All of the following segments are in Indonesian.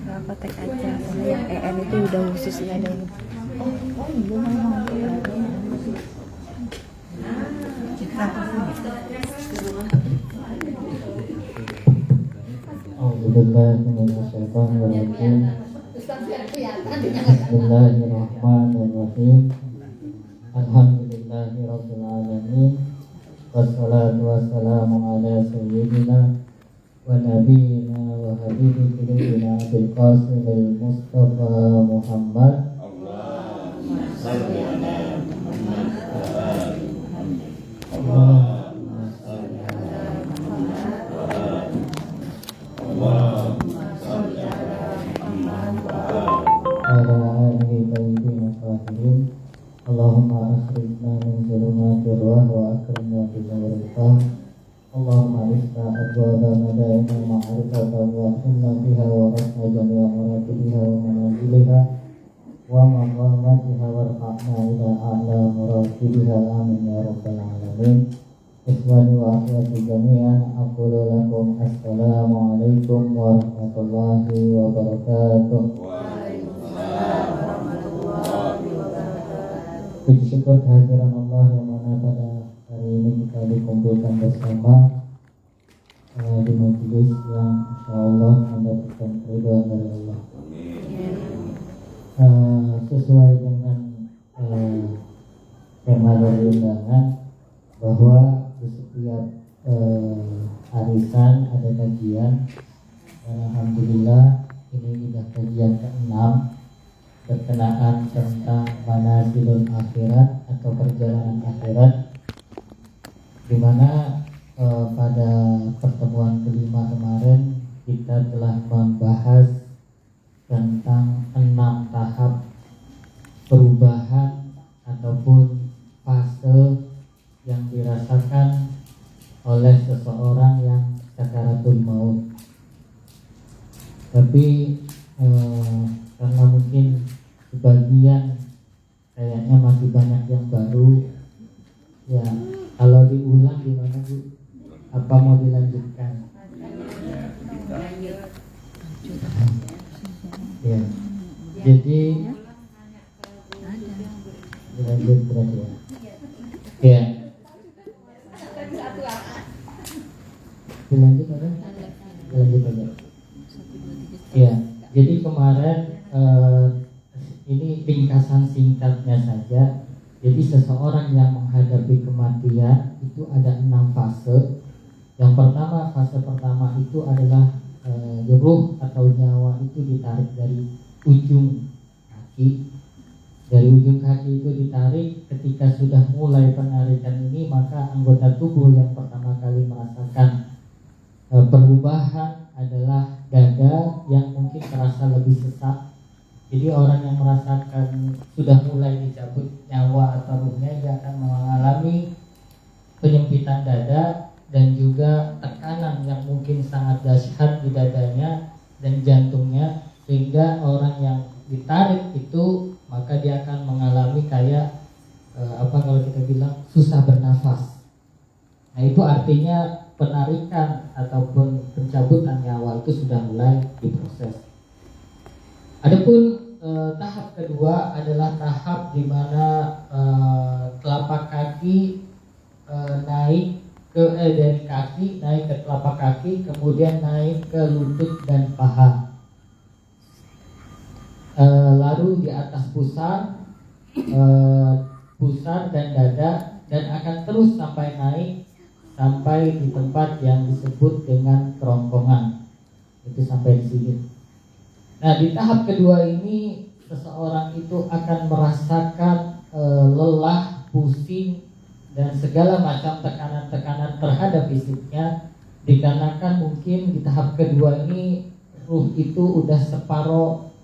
Nggak apotek aja, soalnya yang EN itu udah khusus ya ada ini. Oh iya memang. Bismillahirrahmanirrahim. Alhamdulillahirabbil alamin. Wassalatu wassalamu ala sayyidina wa nabiyyina wa habibi qulubina Abil Qasim al-Mustafa Muhammad. Allahumma shalli ala Muhammad wa ali Muhammad. Allahumma akhrijna min zulumatir wah wa akrimna bil nuril fahm. Allahumma isna abwaba madaina ma'rifata wa inna biha wa rasna jami'a muratibiha wa manaziliha wa maqamatiha warfa'na ila a'la muratibiha amin ya rabbal alamin. Ikhwani wa akhwati jami'an, aqulu lakum assalamu alaikum warahmatullahi wabarakatuh. Puji syukur kehadiran Allah yang mana pada hari ini kita dikumpulkan bersama di majelis yang insyaallah mendapatkan keridhaan dari Allah. Sesuai dengan tema dari undangan bahwa di setiap arisan ada kajian, dan alhamdulillah ini sudah kajian ke-6 berkenaan tentang manazilul akhirat atau perjalanan akhirat, di mana pada pertemuan kelima kemarin kita telah membahas tentang 6 tahap perubahan ataupun fase yang dirasakan oleh seseorang yang sakaratul maut. Tapi karena mungkin sebagian kayaknya masih banyak yang baru ya, kalau diulang gimana Bu? Apa mau dilanjutkan? Ya, jadi dilanjut berarti ya. Ya, dilanjut ada? Dilanjut aja. Ya, jadi kemarin ini ringkasan singkatnya saja. Jadi seseorang yang menghadapi kematian itu ada 6 fase. Yang pertama, fase pertama itu adalah ruh atau nyawa itu ditarik dari ujung kaki. Dari ujung kaki itu ditarik. Ketika sudah mulai penarikan ini, maka anggota tubuh yang pertama kali merasakan perubahan adalah dada yang mungkin terasa lebih sesak. Jadi orang yang merasakan sudah mulai dicabut nyawa atau ruhnya, dia akan mengalami penyempitan dada dan juga tekanan yang mungkin sangat dahsyat di dadanya dan jantungnya, sehingga orang yang ditarik itu maka dia akan mengalami kayak kalau kita bilang susah bernafas. Nah, itu artinya penarikan ataupun pencabutan nyawa itu sudah mulai diproses. Adapun tahap kedua adalah tahap di mana telapak kaki naik ke dari kaki naik ke telapak kaki, kemudian naik ke lutut dan paha, lalu di atas pusar dan dada, dan akan terus sampai naik sampai di tempat yang disebut dengan kerongkongan. Itu sampai di sini. Nah, di tahap kedua ini seseorang itu akan merasakan lelah, pusing, dan segala macam tekanan-tekanan terhadap fisiknya, dikarenakan mungkin di tahap kedua ini ruh itu udah separuh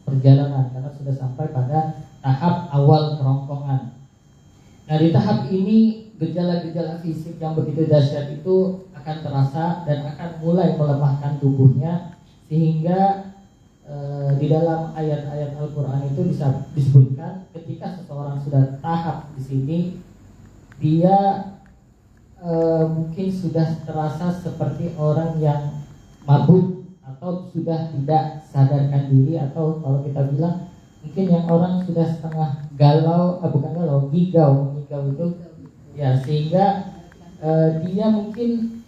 perjalanan karena sudah sampai pada tahap awal kerongkongan. Nah, di tahap ini gejala-gejala fisik yang begitu dahsyat itu akan terasa dan akan mulai melemahkan tubuhnya, sehingga di dalam ayat-ayat Al-Quran itu bisa disebutkan ketika seseorang sudah tahap di sini, dia mungkin sudah terasa seperti orang yang mabuk atau sudah tidak sadarkan diri, atau kalau kita bilang mungkin yang orang sudah setengah galau, bukan galau, gigau itu ya, sehingga dia mungkin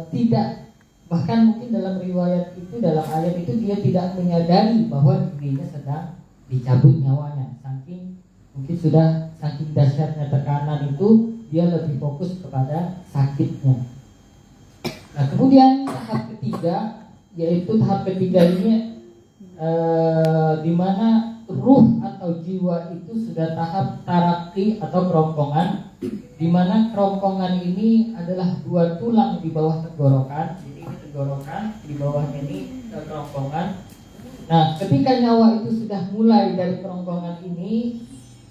tidak, bahkan mungkin dalam riwayat itu, dalam ayat itu dia tidak menyadari bahwa dirinya sedang dicabut nyawanya, saking mungkin sudah saking dahsyatnya tekanan itu, dia lebih fokus kepada sakitnya. Nah, kemudian tahap ketiga, yaitu tahap ketiga ini di mana ruh atau jiwa itu sudah tahap taraki atau kerongkongan, di mana kerongkongan ini adalah dua tulang di bawah tenggorokan. Jadi ini tenggorokan, di bawahnya ini kerongkongan. Nah, ketika nyawa itu sudah mulai dari kerongkongan ini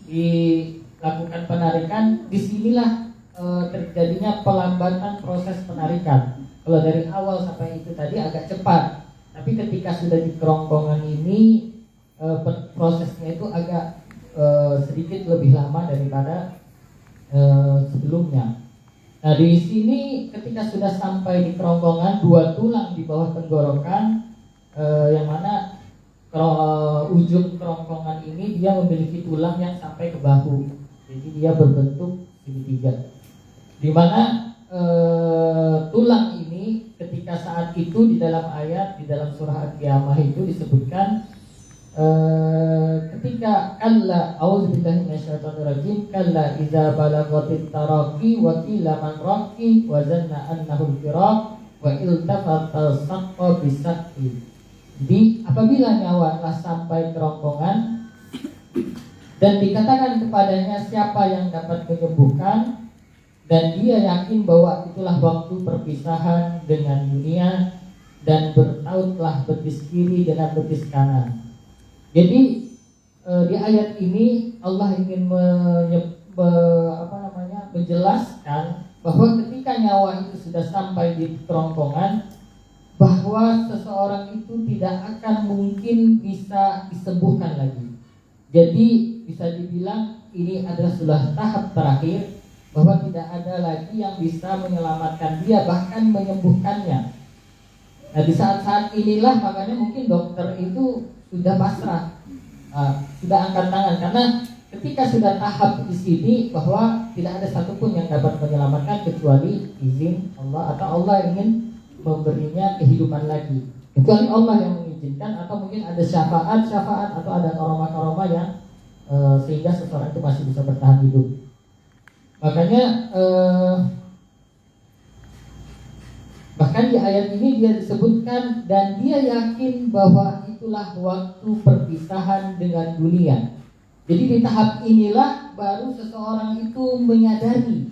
dilakukan penarikan, disinilah terjadinya pelambatan proses penarikan. Kalau dari awal sampai itu tadi agak cepat, tapi ketika sudah di kerongkongan ini prosesnya itu agak sedikit lebih lama daripada sebelumnya. Nah, di sini ketika sudah sampai di kerongkongan, dua tulang di bawah tenggorokan, yang mana ujung kerongkongan ini dia memiliki tulang yang sampai ke bahu, jadi dia berbentuk segitiga, di mana tulang ini ketika saat itu di dalam ayat, di dalam surah Al-Qiyamah itu disebutkan ketika kalla a'udzubillahi minasyaitonirrajim, kalla idza balagatit taraqi wa qila man raqi wa zanna annahu al-firaq wa iltafata saqqa bisaqi. Jadi apabila nyawa telah sampai kerongkongan dan dikatakan kepadanya siapa yang dapat menyembuhkan, dan dia yakin bahwa itulah waktu perpisahan dengan dunia, dan bertautlah betis kiri dengan betis kanan. Jadi di ayat ini Allah ingin menjelaskan bahwa ketika nyawa itu sudah sampai di kerongkongan, bahwa seseorang itu tidak akan mungkin bisa disembuhkan lagi. Jadi bisa dibilang ini adalah sudah tahap terakhir, bahwa tidak ada lagi yang bisa menyelamatkan dia, bahkan menyembuhkannya. Nah, di saat-saat inilah makanya mungkin dokter itu sudah pasrah, sudah angkat tangan, karena ketika sudah tahap di sini bahwa tidak ada satupun yang dapat menyelamatkan kecuali izin Allah, atau Allah ingin memberinya kehidupan lagi, kecuali Allah yang mengizinkan, atau mungkin ada syafaat atau ada karomah yang sehingga seseorang itu masih bisa bertahan hidup. Makanya bahkan di ayat ini dia disebutkan dan dia yakin bahwa itulah waktu perpisahan dengan dunia. Jadi di tahap inilah baru seseorang itu menyadari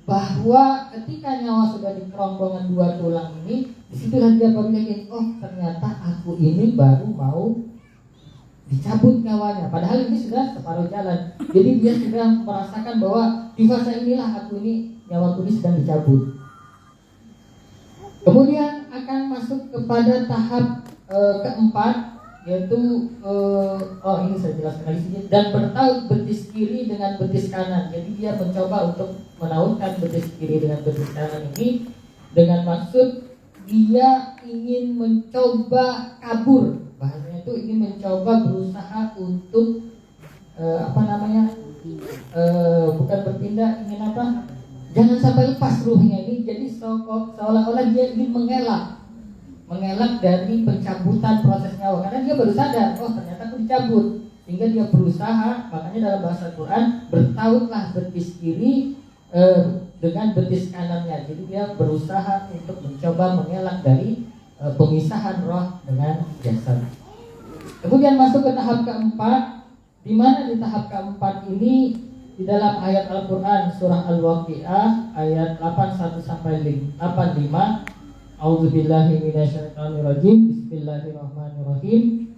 bahwa ketika nyawa sudah di kerongkongan dua tulang ini, disitulah dia baru yakin, oh ternyata aku ini baru mau dicabut nyawanya, padahal ini sudah separuh jalan. Jadi dia sudah merasakan bahwa di fase inilah nyawaku ini sedang dicabut. Kemudian akan masuk kepada tahap keempat, yaitu ini saya jelaskan lagi sedikit, dan bertaut betis kiri dengan betis kanan. Jadi dia mencoba untuk menautkan betis kiri dengan betis kanan ini dengan maksud dia ingin mencoba kabur. Bahasanya itu ingin mencoba berusaha untuk bukan berpindah, ingin apa? Jangan sampai lepas ruhnya ini. Jadi seolah-olah dia ingin mengelak dari pencabutan proses nyawa, karena dia baru sadar, oh ternyata aku dicabut, sehingga dia berusaha. Makanya dalam bahasa Quran, bertautlah betis kiri dengan betis kanannya. Jadi dia berusaha untuk mencoba mengelak dari pemisahan roh dengan jasad. Kemudian masuk ke tahap keempat, di mana di tahap keempat ini di dalam ayat Al-Quran surah Al-Waqi'ah ayat 81 sampai 85, A'udzubillahi minasyaitonirrajim, Bismillahirrahmanirrahim.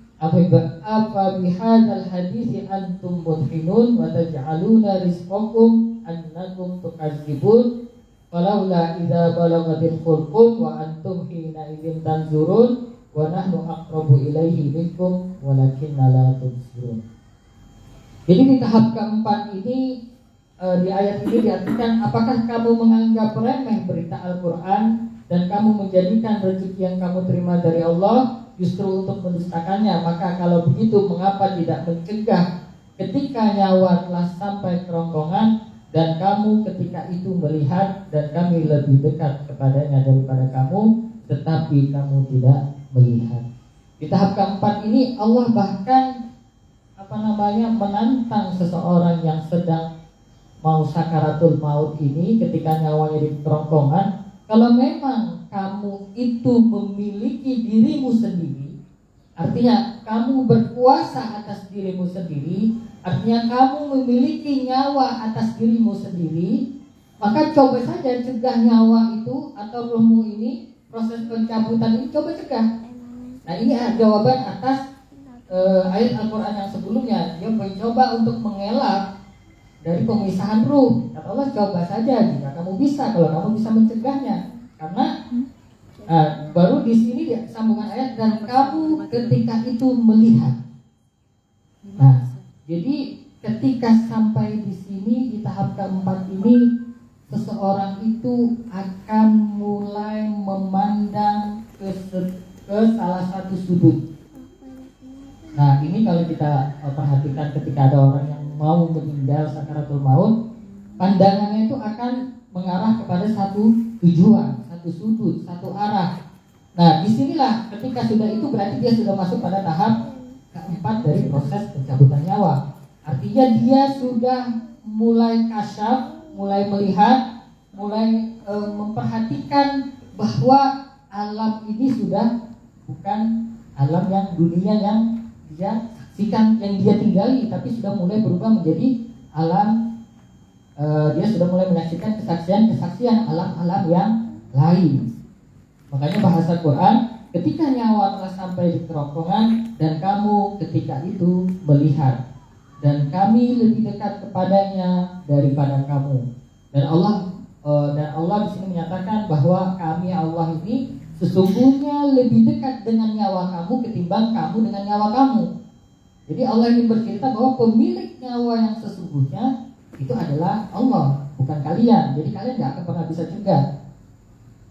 Afa bihadzal hadithi antum mudhinun wa taj'aluna rizqakum annakum tukadzibun walaula idza balagatil hulqum wa antum hina idzin tanzurun wa nahnu aqrabu ilaihi minkum walakinna la tubsirun. Jadi di tahap keempat ini di ayat ini diartikan, apakah kamu menganggap remeh berita Al-Quran dan kamu menjadikan rezeki yang kamu terima dari Allah justru untuk mendustakannya, maka kalau begitu mengapa tidak mencegah ketika nyawa telah sampai kerongkongan dan kamu ketika itu melihat dan kami lebih dekat kepadanya daripada kamu, tetapi kamu tidak melihat. Di tahap keempat ini Allah bahkan menantang seseorang yang sedang mau sakaratul maut ini ketika nyawanya di kerongkongan. Kalau memang kamu itu memiliki dirimu sendiri, artinya kamu berkuasa atas dirimu sendiri, artinya kamu memiliki nyawa atas dirimu sendiri, maka coba saja cegah nyawa itu atau rohmu ini, proses pencabutan ini coba cegah. Nah ini jawaban atas ayat Al-Quran yang sebelumnya. Dia mencoba untuk mengelak dari pemisahan ruh. Kata Allah, coba saja jika kamu bisa, kalau kamu bisa mencegahnya. Karena baru di sini sambungan ayat, dan kamu ketika itu melihat. Nah, jadi ketika sampai di sini di tahap keempat ini, seseorang itu akan mulai memandang ke salah satu sudut. Nah, ini kalau kita perhatikan ketika ada orang yang mau meninggal sakaratul maut, pandangannya itu akan mengarah kepada satu tujuan, satu sudut, satu arah. Nah, disinilah ketika sudah itu berarti dia sudah masuk pada tahap keempat dari proses pencabutan nyawa. Artinya dia sudah mulai kasyaf, mulai melihat, mulai memperhatikan bahwa alam ini sudah bukan alam yang dunia yang dia saksikan, yang dia tinggali, tapi sudah mulai berubah menjadi alam. Dia sudah mulai menyaksikan kesaksian alam-alam yang lain. Makanya bahasa Quran, ketika nyawa telah sampai di kerongkongan dan kamu ketika itu melihat, dan kami lebih dekat kepadanya daripada kamu. Dan Allah di sini menyatakan bahwa kami Allah ini sesungguhnya lebih dekat dengan nyawa kamu ketimbang kamu dengan nyawa kamu. Jadi Allah ingin bercerita bahwa pemilik nyawa yang sesungguhnya itu adalah Allah, bukan kalian. Jadi kalian tidak akan pernah bisa cegah.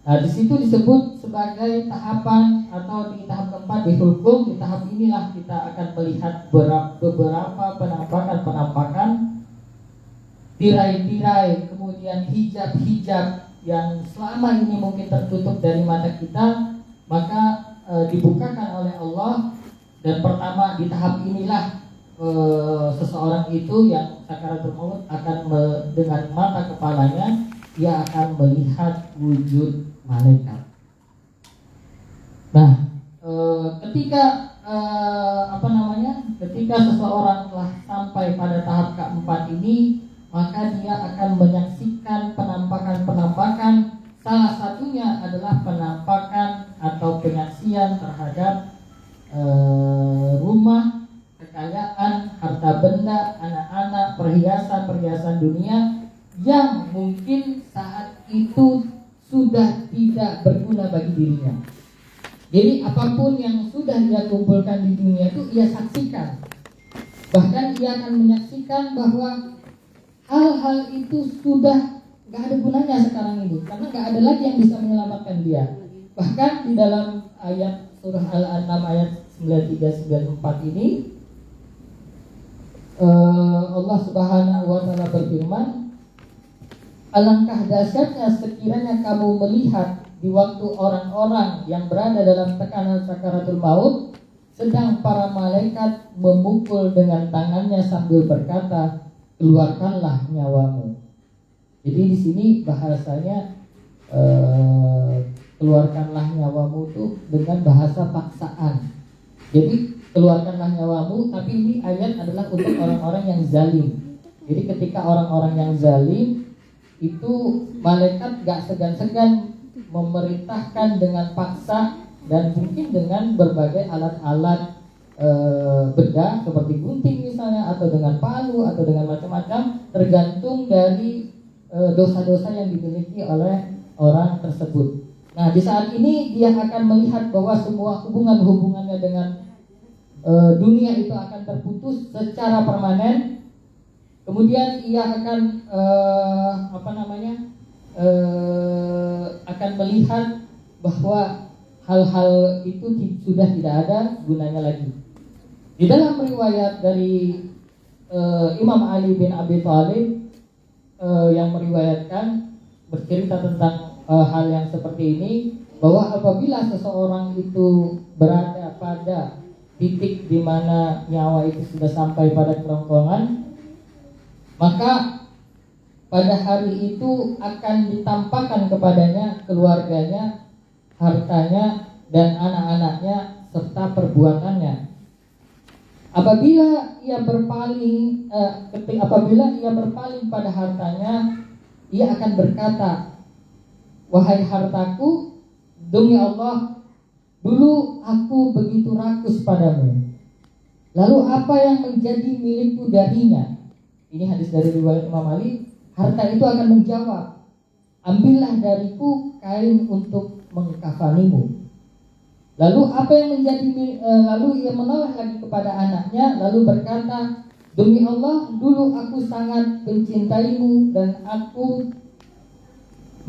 Nah, di situ disebut sebagai tahapan atau di tahap keempat di hukum. Di tahap inilah kita akan melihat beberapa penampakan tirai-tirai, kemudian hijab-hijab yang selama ini mungkin tertutup dari mata kita, maka dibukakan oleh Allah. Dan pertama di tahap inilah seseorang itu yang sakaratul maut akan dengan mata kepalanya dia akan melihat wujud malaikat. Nah, ketika ketika seseorang telah sampai pada tahap keempat ini, maka dia akan menyaksikan penampakan-penampakan. Salah satunya adalah penampakan atau penyaksian terhadap rumah, kekayaan, harta benda, anak-anak, perhiasan dunia yang mungkin saat itu sudah tidak berguna bagi dirinya. Jadi apapun yang sudah dia kumpulkan di dunia itu ia saksikan. Bahkan ia akan menyaksikan bahwa hal-hal itu sudah gak ada gunanya sekarang ini, karena gak ada lagi yang bisa menyelamatkan dia. Bahkan di dalam ayat surah Al-An'am ayat 93-94 ini Allah Subhanahu wa Ta'ala berfirman, alangkah dahsyatnya sekiranya kamu melihat di waktu orang-orang yang berada dalam tekanan sakaratul maut, sedang para malaikat memukul dengan tangannya sambil berkata, keluarkanlah nyawamu. Jadi di sini bahasanya keluarkanlah nyawamu itu dengan bahasa paksaan. Jadi keluarkanlah nyawamu, tapi ini ayat adalah untuk orang-orang yang zalim. Jadi ketika orang-orang yang zalim itu malaikat gak segan-segan memerintahkan dengan paksa dan mungkin dengan berbagai alat-alat benda seperti gunting misalnya, atau dengan palu, atau dengan macam-macam, tergantung dari dosa-dosa yang dimiliki oleh orang tersebut. Nah, di saat ini dia akan melihat bahwa semua hubungannya dengan dunia itu akan terputus secara permanen. Kemudian ia akan akan melihat bahwa hal-hal itu sudah tidak ada gunanya lagi. Di dalam riwayat dari Imam Ali bin Abi Thalib yang meriwayatkan bercerita tentang hal yang seperti ini, bahwa apabila seseorang itu berada pada titik di mana nyawa itu sudah sampai pada kerongkongan, maka pada hari itu akan ditampakkan kepadanya keluarganya, hartanya, dan anak-anaknya serta perbuatannya. Apabila ia berpaling pada hartanya, ia akan berkata, "Wahai hartaku, demi Allah, dulu aku begitu rakus padamu. Lalu apa yang menjadi milikku darinya?" Ini hadis dari riwayat Imam Ali. Harta itu akan menjawab, "Ambillah dariku kain untuk mengkafanimu." Lalu apa yang lalu ia menoleh lagi kepada anaknya, lalu berkata, "Demi Allah, dulu aku sangat mencintaimu dan aku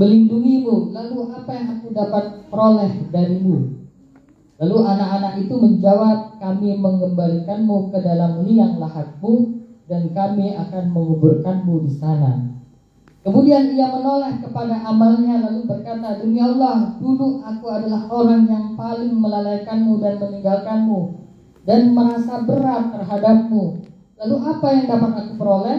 melindungimu. Lalu apa yang aku dapat peroleh darimu?" Lalu anak-anak itu menjawab, "Kami mengembalikanmu ke dalam liang lahatmu dan kami akan menguburkanmu di sana." Kemudian ia menoleh kepada amalnya lalu berkata, "Demi Allah, dulu aku adalah orang yang paling melalaikanmu dan meninggalkanmu dan merasa berat terhadapmu. Lalu apa yang dapat aku peroleh?"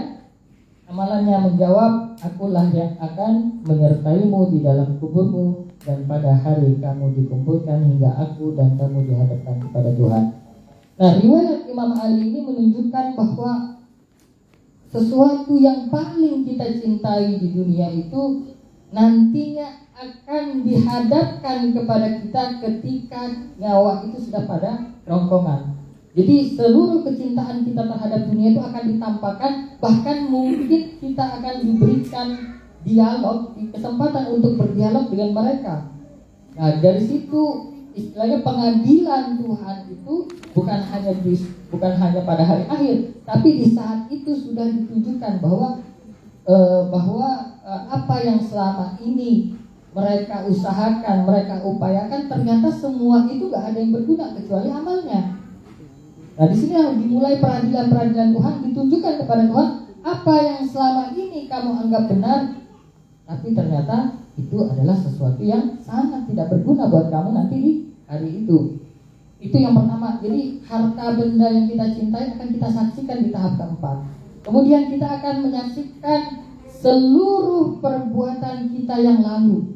Amalannya menjawab, "Akulah yang akan menyertaimu di dalam kuburmu dan pada hari kamu dikumpulkan hingga aku dan kamu dihadapkan kepada Tuhan." Nah, riwayat Imam Ali ini menunjukkan bahwa sesuatu yang paling kita cintai di dunia itu nantinya akan dihadapkan kepada kita ketika nyawa itu sudah pada kerongkongan. Jadi seluruh kecintaan kita terhadap dunia itu akan ditampakkan, bahkan mungkin kita akan diberikan dialog, kesempatan untuk berdialog dengan mereka. Nah, dari situ istilahnya pengadilan Tuhan itu bukan hanya pada hari akhir, tapi di saat itu sudah ditunjukkan bahwa apa yang selama ini mereka usahakan, mereka upayakan, ternyata semua itu gak ada yang berguna kecuali amalnya. Nah, di sini yang dimulai peradilan Tuhan, ditunjukkan kepada Tuhan apa yang selama ini kamu anggap benar, tapi ternyata itu adalah sesuatu yang sangat tidak berguna buat kamu nanti di hari itu. Itu yang pertama. Jadi harta benda yang kita cintai akan kita saksikan di tahap keempat. Kemudian kita akan menyaksikan seluruh perbuatan kita yang lalu.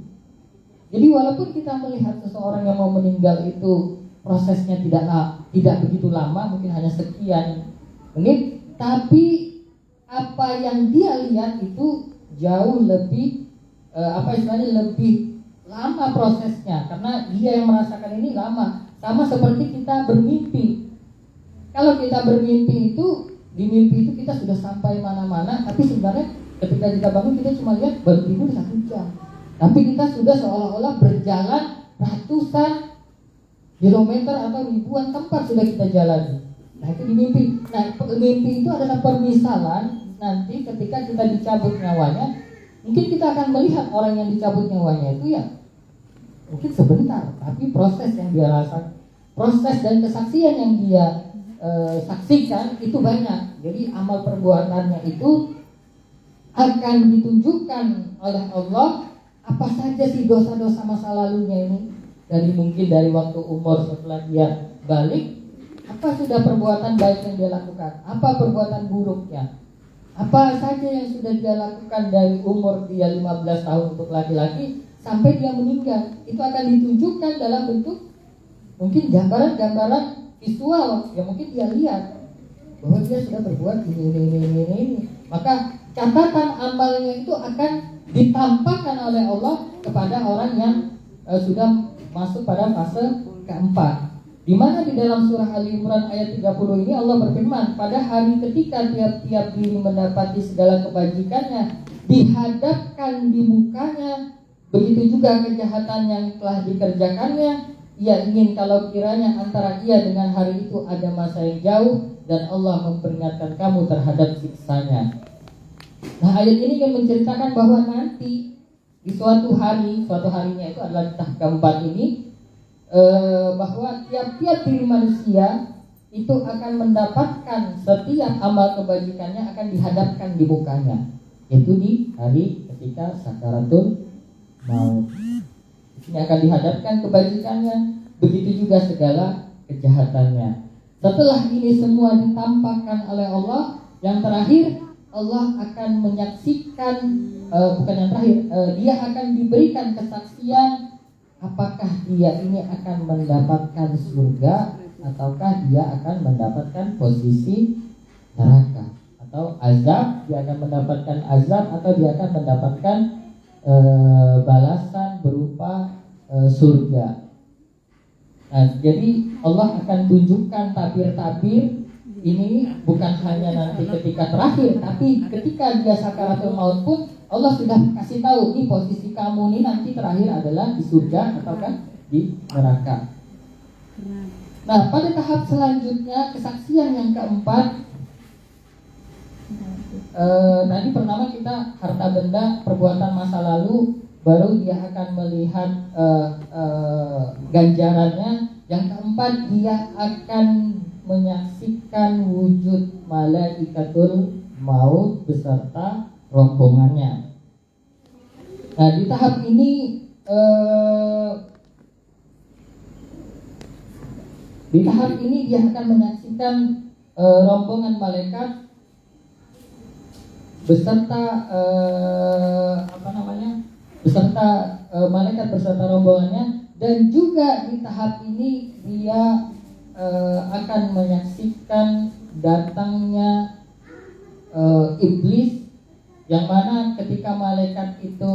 Jadi walaupun kita melihat seseorang yang mau meninggal itu prosesnya tidak begitu lama, mungkin hanya sekian menit, tapi apa yang dia lihat itu jauh lebih lebih lama prosesnya, karena dia yang merasakan ini lama. Sama seperti kita bermimpi. Kalau kita bermimpi itu, di mimpi itu kita sudah sampai mana-mana, tapi sebenarnya ketika kita bangun kita cuma lihat baru tidur 1 jam, tapi kita sudah seolah-olah berjalan ratusan kilometer atau ribuan tempat sudah kita jalani. Nah, itu di mimpi. Nah, mimpi itu adalah permisalan nanti ketika kita dicabut nyawanya. Mungkin kita akan melihat orang yang dicabut nyawanya itu ya mungkin sebentar, tapi proses yang dia rasakan, proses dan kesaksian yang dia saksikan itu banyak. Jadi amal perbuatannya itu akan ditunjukkan oleh Allah apa saja sih dosa-dosa masa lalunya ini, mungkin dari waktu umur setelah dia balik, apa sudah perbuatan baik yang dia lakukan, apa perbuatan buruknya, apa saja yang sudah dia lakukan dari umur dia 15 tahun untuk laki-laki sampai dia meninggal. Itu akan ditunjukkan dalam bentuk mungkin gambaran-gambaran visual yang mungkin dia lihat bahwa dia sudah berbuat ini. Maka catatan amalnya itu akan ditampakkan oleh Allah kepada orang yang sudah masuk pada fase keempat. Di mana di dalam surah Ali Imran ayat 30 ini Allah berfirman, "Pada hari ketika tiap-tiap diri mendapati segala kebajikannya dihadapkan di mukanya, begitu juga kejahatan yang telah dikerjakannya, ia ingin kalau kiranya antara ia dengan hari itu ada masa yang jauh dan Allah memperingatkan kamu terhadap siksanya." Nah, ayat ini kan menceritakan bahwa nanti di suatu harinya itu adalah di tahap keempat ini, bahwa tiap-tiap diri manusia itu akan mendapatkan setiap amal kebajikannya akan dihadapkan di mukanya, yaitu di hari ketika sakaratul maut. Ini akan dihadapkan kebajikannya, begitu juga segala kejahatannya. Setelah ini semua ditampakkan oleh Allah, yang terakhir Allah akan menyaksikan, bukan yang terakhir, dia akan diberikan kesaksian apakah dia ini akan mendapatkan surga ataukah dia akan mendapatkan posisi neraka, atau azab, dia akan mendapatkan azab atau dia akan mendapatkan balasan berupa surga. Nah, jadi Allah akan tunjukkan tabir-tabir ini bukan hanya nanti ketika terakhir, tapi ketika dia sakaratul maut pun Allah sudah kasih tahu, nih posisi kamu nih nanti terakhir adalah di surga ataukah di neraka. Nah, pada tahap selanjutnya kesaksian yang keempat, tadi pertama kita harta benda perbuatan masa lalu, baru dia akan melihat ganjarannya. Yang keempat, dia akan menyaksikan wujud malaikatul maut beserta rombongannya. Nah, di tahap ini dia akan menyaksikan rombongan malaikat beserta malaikat beserta rombongannya, dan juga di tahap ini dia akan menyaksikan datangnya iblis, yang mana ketika malaikat itu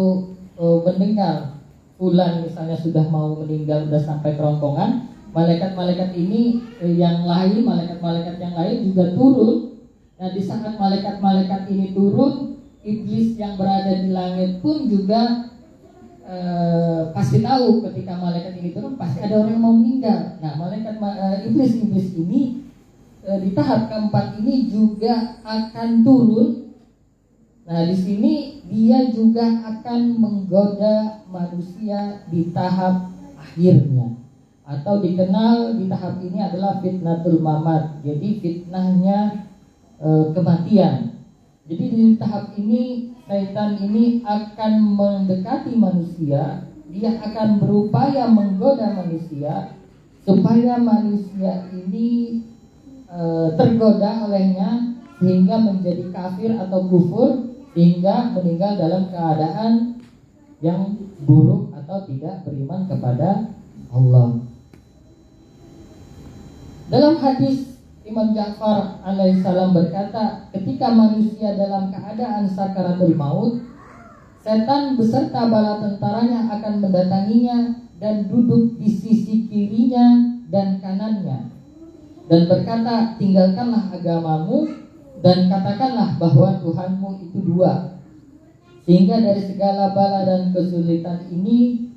mendengar fulan misalnya sudah mau meninggal, sudah sampai kerongkongan, malaikat-malaikat ini malaikat-malaikat yang lain juga turun. Nah, di saat malaikat-malaikat ini turun, iblis yang berada di langit pun juga pasti tahu ketika malaikat ini turun pasti ada orang yang mau meninggal. Nah, iblis ini di tahap keempat ini juga akan turun. Nah, di sini dia juga akan menggoda manusia di tahap akhirnya, atau dikenal di tahap ini adalah fitnatul mamat. Jadi fitnahnya kematian. Jadi di tahap ini syaitan ini akan mendekati manusia, dia akan berupaya menggoda manusia supaya manusia ini tergoda olehnya sehingga menjadi kafir atau kufur, sehingga meninggal dalam keadaan yang buruk atau tidak beriman kepada Allah. Dalam hadis Imam Ja'far alaihissalam berkata, ketika manusia dalam keadaan sakaratul maut, setan beserta bala tentaranya akan mendatanginya dan duduk di sisi kirinya dan kanannya, dan berkata, tinggalkanlah agamamu dan katakanlah bahwa Tuhanmu itu dua, sehingga dari segala bala dan kesulitan ini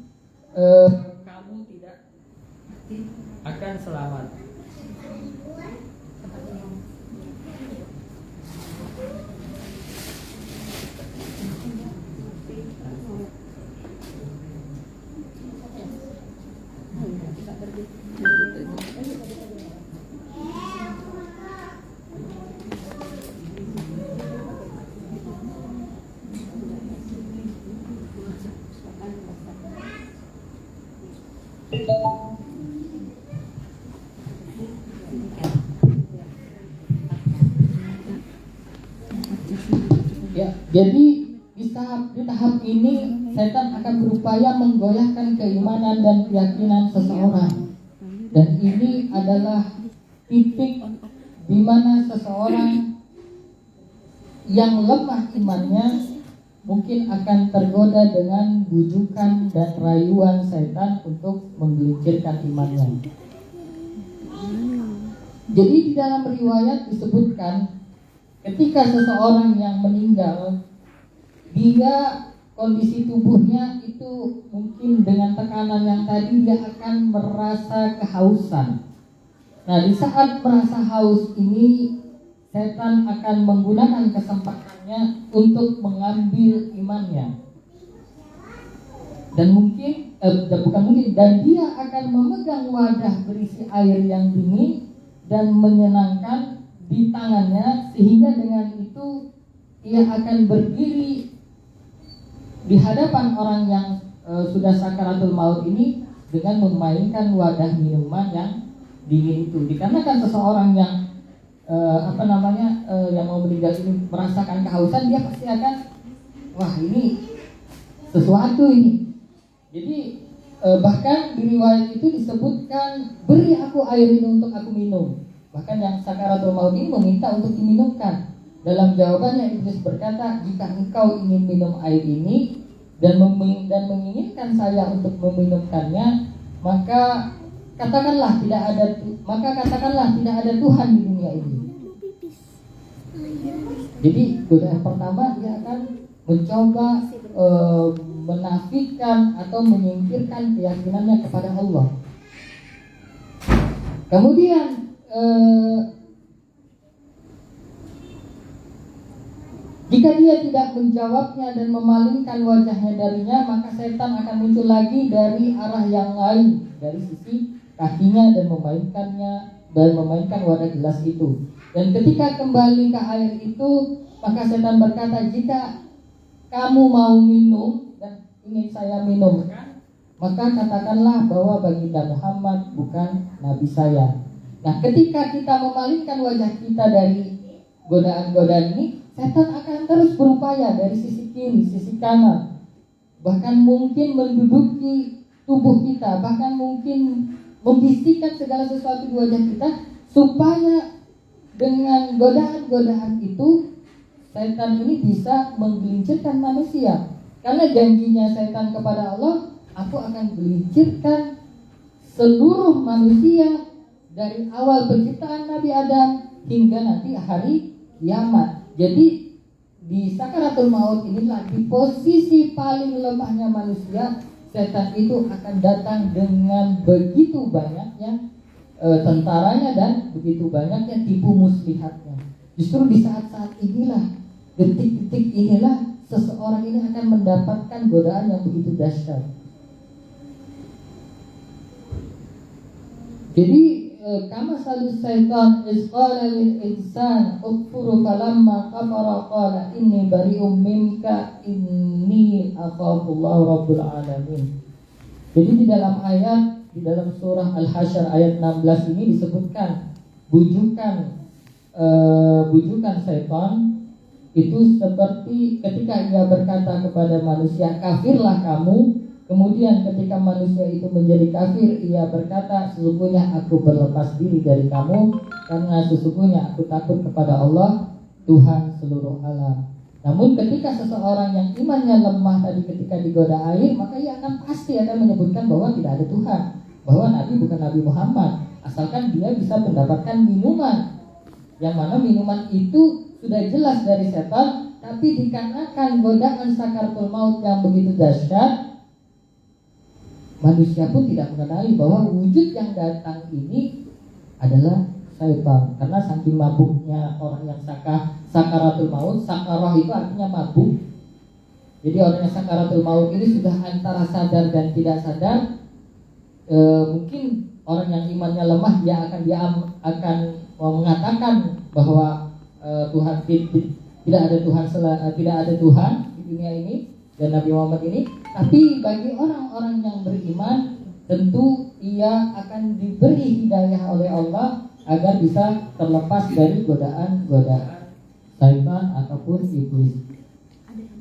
kamu tidak akan selamat. Ya, jadi di tahap ini setan akan berupaya menggoyahkan keimanan dan keyakinan seseorang. Dan ini adalah titik di mana seseorang yang lemah imannya mungkin akan tergoda dengan bujukan dan rayuan setan untuk menggelincirkan imannya. Jadi di dalam riwayat disebutkan, ketika seseorang yang meninggal, dia kondisi tubuhnya itu mungkin dengan tekanan yang tadi dia akan merasa kehausan. Nah, di saat merasa haus ini, setan akan menggunakan kesempatannya untuk mengambil imannya. dan mungkin bukan mungkin, dan dia akan memegang wadah berisi air yang dingin dan menyenangkan di tangannya, sehingga dengan itu ia akan berdiri di hadapan orang yang sudah sakaratul maut ini dengan memainkan wadah minuman yang dingin itu. Dikarenakan seseorang yang yang mau meninggal ini merasakan kehausan, dia pasti akan, wah ini sesuatu ini. Jadi bahkan di riwayat itu disebutkan, beri aku air ini untuk aku minum. Bahkan yang sakaratul maut ini meminta untuk diminumkan. Dalam jawabannya Iblis berkata, jika engkau ingin minum air ini dan menginginkan saya untuk meminumkannya, maka katakanlah tidak ada Tuhan di dunia ini. Jadi godaan pertama, dia akan mencoba menafikan atau menyingkirkan keyakinannya kepada Allah. Kemudian jika dia tidak menjawabnya dan memalingkan wajahnya darinya, maka setan akan muncul lagi dari arah yang lain, dari sisi kakinya, dan memainkan wadah gelas itu. Dan ketika kembali ke air itu, maka setan berkata, jika kamu mau minum dan ingin saya minumkan, maka katakanlah bahwa baginda Muhammad bukan nabi saya. Nah, ketika kita memalingkan wajah kita dari godaan-godaan ini, setan akan terus berupaya dari sisi kiri, sisi kanan, bahkan mungkin menduduki tubuh kita, bahkan mungkin membisikkan segala sesuatu di wajah kita, supaya dengan godaan-godaan itu setan ini bisa menggelincirkan manusia. Karena janjinya setan kepada Allah, aku akan gelincirkan seluruh manusia dari awal penciptaan Nabi Adam hingga nanti hari kiamat. Jadi di sakaratul maut inilah, di posisi paling lemahnya manusia, setan itu akan datang dengan begitu banyaknya tentaranya dan begitu banyaknya tipu muslihatnya. Justru di saat-saat inilah, detik-detik inilah, seseorang ini akan mendapatkan godaan yang begitu dahsyat. Jadi kama salus syaitan isqala lil insan ukfuru falamma kafara qala inni bari'um minka inni akhafullah rabbul alamin. Jadi di dalam surah Al-Hasyr ayat 16 ini disebutkan bujukan syaitan itu seperti ketika ia berkata kepada manusia, kafirlah kamu. Kemudian ketika manusia itu menjadi kafir, ia berkata, sesungguhnya aku berlepas diri dari kamu, karena sesungguhnya aku takut kepada Allah, Tuhan seluruh alam. Namun ketika seseorang yang imannya lemah tadi ketika digoda air, maka ia pasti akan menyebutkan bahwa tidak ada Tuhan, bahwa Nabi bukan Nabi Muhammad, asalkan dia bisa mendapatkan minuman, yang mana minuman itu sudah jelas dari setan. Tapi dikarenakan godaan sakaratul maut yang begitu dahsyat, manusia pun tidak mengenali bahwa wujud yang datang ini adalah syaitan. Karena saking mabuknya orang yang sakaratul maut, sakarah itu artinya mabuk. Jadi orang yang sakaratul maut ini sudah antara sadar dan tidak sadar. Mungkin orang yang imannya lemah, dia akan mengatakan bahwa Tuhan tidak ada Tuhan di dunia ini dan Nabi Muhammad ini. Tapi bagi orang-orang yang beriman, tentu ia akan diberi hidayah oleh Allah agar bisa terlepas dari godaan-godaan syaitan ataupun iblis.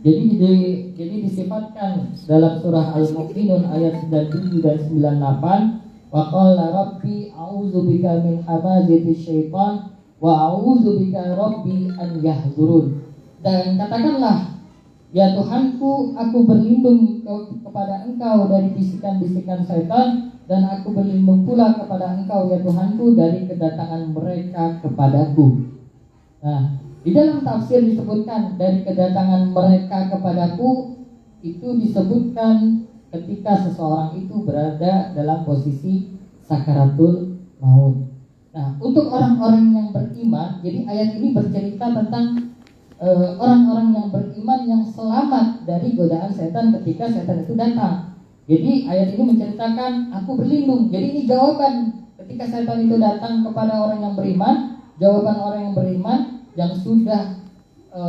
Jadi disifatkan dalam surah Al-Mu'minun ayat 97 dan 98, wa qala rabbi a'udzubika min hamazatish syaitan wa a'udzubika rabbi an yahzurun. Dan katakanlah, ya Tuhanku, aku berlindung kepada Engkau dari bisikan-bisikan syaitan, dan aku berlindung pula kepada Engkau ya Tuhanku dari kedatangan mereka kepadaku. Nah, di dalam tafsir disebutkan dari kedatangan mereka kepadaku itu disebutkan ketika seseorang itu berada dalam posisi sakaratul maut. Nah, untuk orang-orang yang beriman, jadi ayat ini bercerita tentang orang-orang yang beriman yang selamat dari godaan setan ketika setan itu datang. Jadi ayat ini menceritakan aku berlindung. Jadi ini jawaban ketika setan itu datang kepada orang yang beriman. Jawaban orang yang beriman yang sudah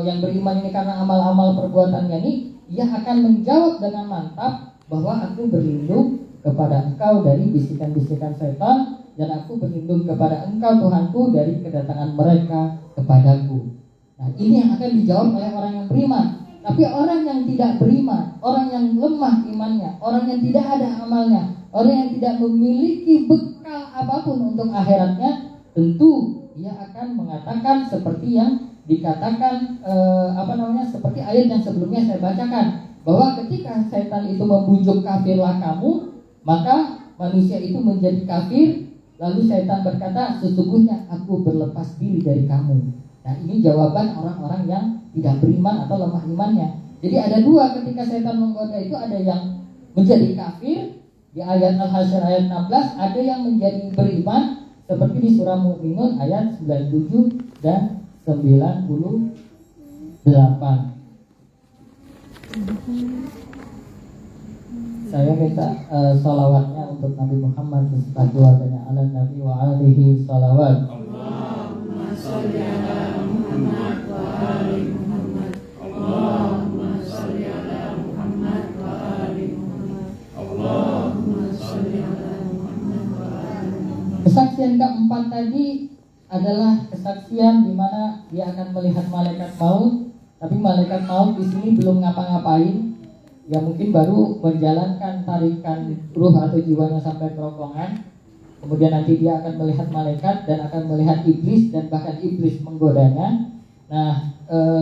yang beriman ini karena amal-amal perbuatannya ini, ia akan menjawab dengan mantap bahwa aku berlindung kepada engkau dari bisikan-bisikan setan, dan aku berlindung kepada engkau Tuhanku dari kedatangan mereka kepadaku. Nah, ini yang akan dijawab oleh orang yang beriman. Tapi orang yang tidak beriman, orang yang lemah imannya, orang yang tidak ada amalnya, orang yang tidak memiliki bekal apapun untuk akhiratnya, tentu ia akan mengatakan seperti yang dikatakan seperti ayat yang sebelumnya saya bacakan, bahwa ketika setan itu membujuk kafirlah kamu, maka manusia itu menjadi kafir. Lalu setan berkata, sesungguhnya aku berlepas diri dari kamu. Nah, ini jawaban orang-orang yang tidak beriman atau lemah imannya. Jadi ada dua ketika setan menggoda itu, ada yang menjadi kafir di ayat Al-Hasyr ayat 16, ada yang menjadi beriman seperti di surah Mu'minun ayat 97 dan 98. Saya minta salawatnya untuk Nabi Muhammad beserta keluarganya, ala Nabi wa alihi salawat. Allahumma sholli ala Muhammad wa ali Muhammad. Allahumma sholli ala Muhammad wa ali Muhammad. Allahumma sholli ala Muhammad wa ali Muhammad. Kesaksian keempat tadi adalah kesaksian di mana dia akan melihat malaikat maut, tapi malaikat maut di sini belum ngapa-ngapain. Ya mungkin baru menjalankan tarikan ruh atau jiwanya sampai kerongkongan. Kemudian nanti dia akan melihat malaikat dan akan melihat iblis, dan bahkan iblis menggodanya. Nah,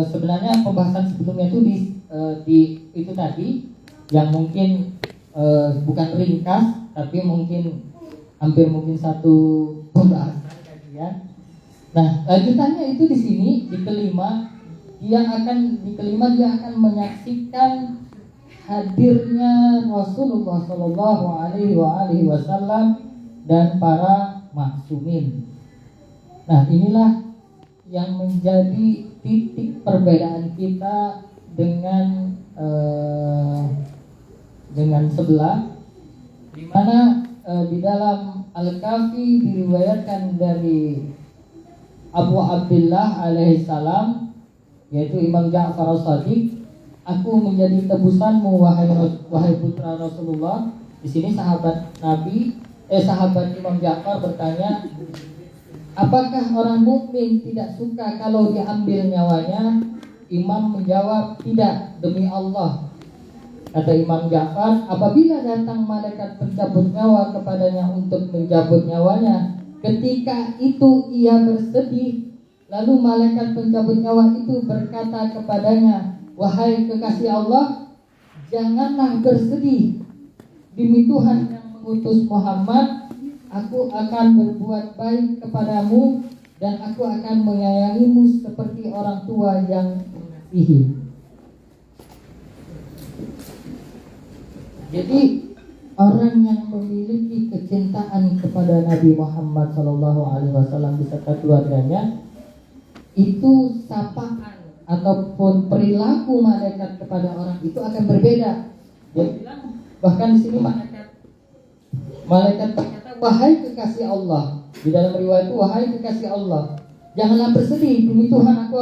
sebenarnya pembahasan sebelumnya itu di itu tadi yang mungkin bukan ringkas, tapi mungkin hampir mungkin satu pembahasan kajian. Nah, lanjutannya itu di sini di kelima dia akan menyaksikan hadirnya Rasulullah Shallallahu Alaihi Wasallam dan para maksumin. Nah, inilah yang menjadi titik perbedaan kita dengan sebelah, di mana di dalam Al-Kafi diriwayatkan dari Abu Abdullah alaihissalam, yaitu Imam Ja'far as-Shadiq, aku menjadi tebusanmu wahai putra Rasulullah. Di sini sahabat Imam Ja'far bertanya, apakah orang mukmin tidak suka kalau diambil nyawanya? Imam menjawab, tidak, demi Allah. Kata Imam Ja'far, apabila datang malaikat pencabut nyawa kepadanya untuk mencabut nyawanya, ketika itu ia bersedih. Lalu malaikat pencabut nyawa itu berkata kepadanya, wahai kekasih Allah, janganlah bersedih. Demi Tuhan yang mengutus Muhammad, aku akan berbuat baik kepadamu dan aku akan menyayangimu seperti orang tua yang mengasihi. Jadi orang yang memiliki kecintaan kepada Nabi Muhammad SAW beserta keluarganya, itu sapaan ataupun perilaku malaikat kepada orang itu akan berbeda. Dia bilang, bahkan di sini malaikat berkata, wahai kekasih Allah. Di dalam riwayat itu, wahai kekasih Allah, janganlah bersedih. Demi Tuhan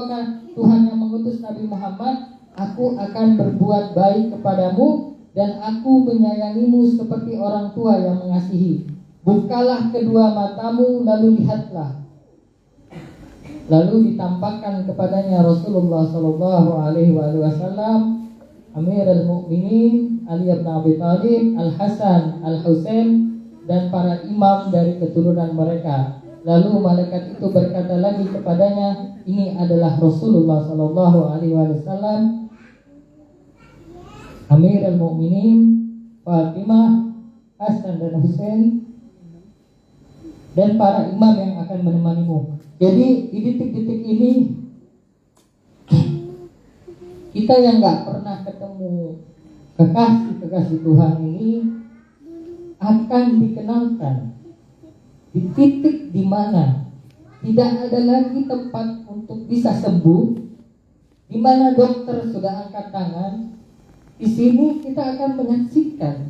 Tuhan yang mengutus Nabi Muhammad, aku akan berbuat baik kepadamu dan aku menyayangimu seperti orang tua yang mengasihi. Bukalah kedua matamu lalu lihatlah. Lalu ditampakkan kepadanya Rasulullah Sallallahu Alaihi Wasallam, Amirul Mukminin Ali bin Abi Thalib, Al Hasan, Al Husain, dan para imam dari keturunan mereka. Lalu malaikat itu berkata lagi kepadanya, ini adalah Rasulullah Sallallahu Alaihi Wasallam, Amirul Mukminin, Fatimah, Hasan dan Husain, dan para imam yang akan menemanimu. Jadi di detik-detik ini kita yang nggak pernah ketemu kekasih Tuhan ini akan dikenalkan di titik di mana tidak ada lagi tempat untuk bisa sembuh, di mana dokter sudah angkat tangan. Di sini kita akan menyaksikan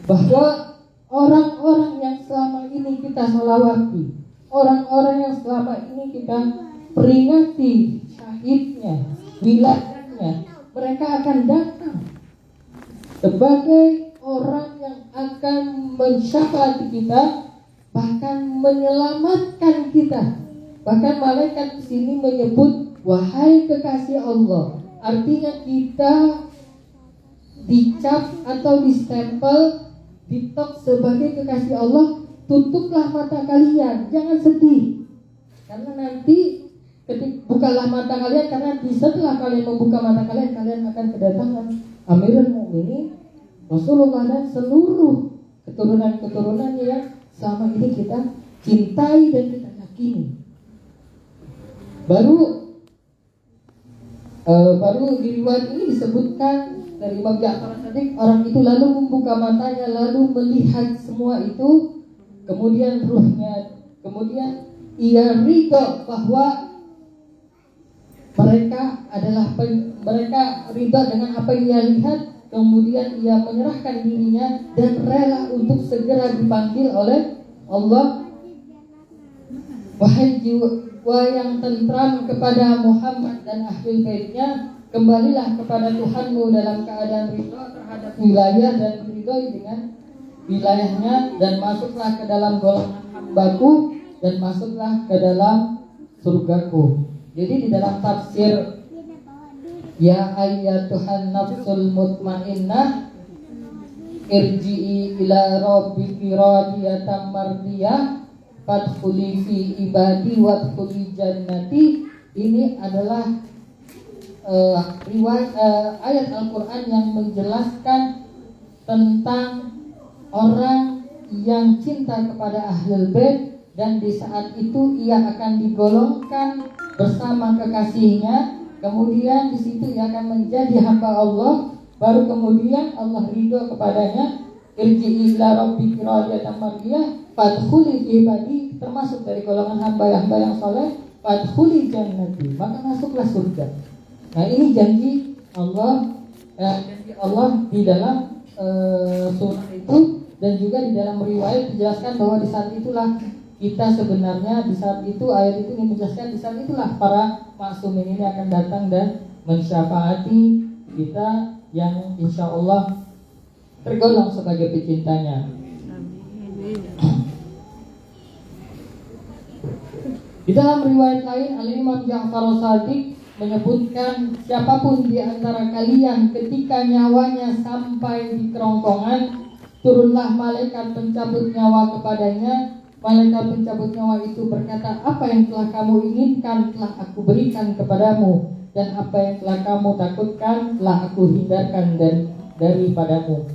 bahwa orang-orang yang selama ini kita salawati, orang-orang yang selama ini kita peringati syahidnya, wilayahnya, mereka akan datang sebagai orang yang akan mensyafaati kita, bahkan menyelamatkan kita. Bahkan malaikat di sini menyebut wahai kekasih Allah. Artinya kita dicap atau distempel, ditok sebagai kekasih Allah. Tutuplah mata kalian, jangan sedih. Karena nanti bukalah mata kalian, karena setelah kalian membuka mata kalian, kalian akan kedatangan Amirul Mukminin Rasulullah dan seluruh keturunan-keturunannya yang selama ini kita cintai dan kita yakini. Baru di riwayat ini disebutkan dari Imam Ja'far Shadiq, orang itu lalu membuka matanya, lalu melihat semua itu, kemudian ia ridho bahwa mereka ridho dengan apa yang ia lihat. Kemudian ia menyerahkan dirinya dan rela untuk segera dipanggil oleh Allah. Wahai jiwa yang tentram kepada Muhammad dan ahli baitnya, kembalilah kepada Tuhanmu dalam keadaan ridho terhadap wilayah dan ridho dengan wilayahnya, dan masuklah ke dalam golongan hambaku dan masuklah ke dalam surgaku. Jadi di dalam tafsir ya ayyatuhan nafsul mutmainnah irji'i ila rabbiki radiyatan mardiyah fadkhuli fi ibadi wadkhuli jannati. Ini adalah ayat Al-Quran yang menjelaskan tentang orang yang cinta kepada Ahlul Bait, dan di saat itu ia akan digolongkan bersama kekasihnya. Kemudian di situ ia akan menjadi hamba Allah. Baru kemudian Allah ridho kepadanya. Irji'i ila rabbiki radiyatan mardiyah fadkhuli fi ibadi, termasuk dari golongan hamba-hamba yang saleh. Fadkhuli jannati, maka masuklah surga. Nah, ini janji Allah di dalam surah itu, dan juga di dalam riwayat dijelaskan bahwa di saat itulah kita sebenarnya, di saat itu ayat itu menjelaskan di saat itulah para maksumin ini akan datang dan mensyafaati kita yang insya Allah tergolong sebagai pecintanya. Di dalam riwayat lain, Al-Imam Ja'far Shadiq menyebutkan, siapapun di antara kalian ketika nyawanya sampai di kerongkongan, turunlah malaikat pencabut nyawa kepadanya. Malaikat pencabut nyawa itu berkata, apa yang telah kamu inginkan telah aku berikan kepadamu, dan apa yang telah kamu takutkan telah aku hindarkan daripadamu.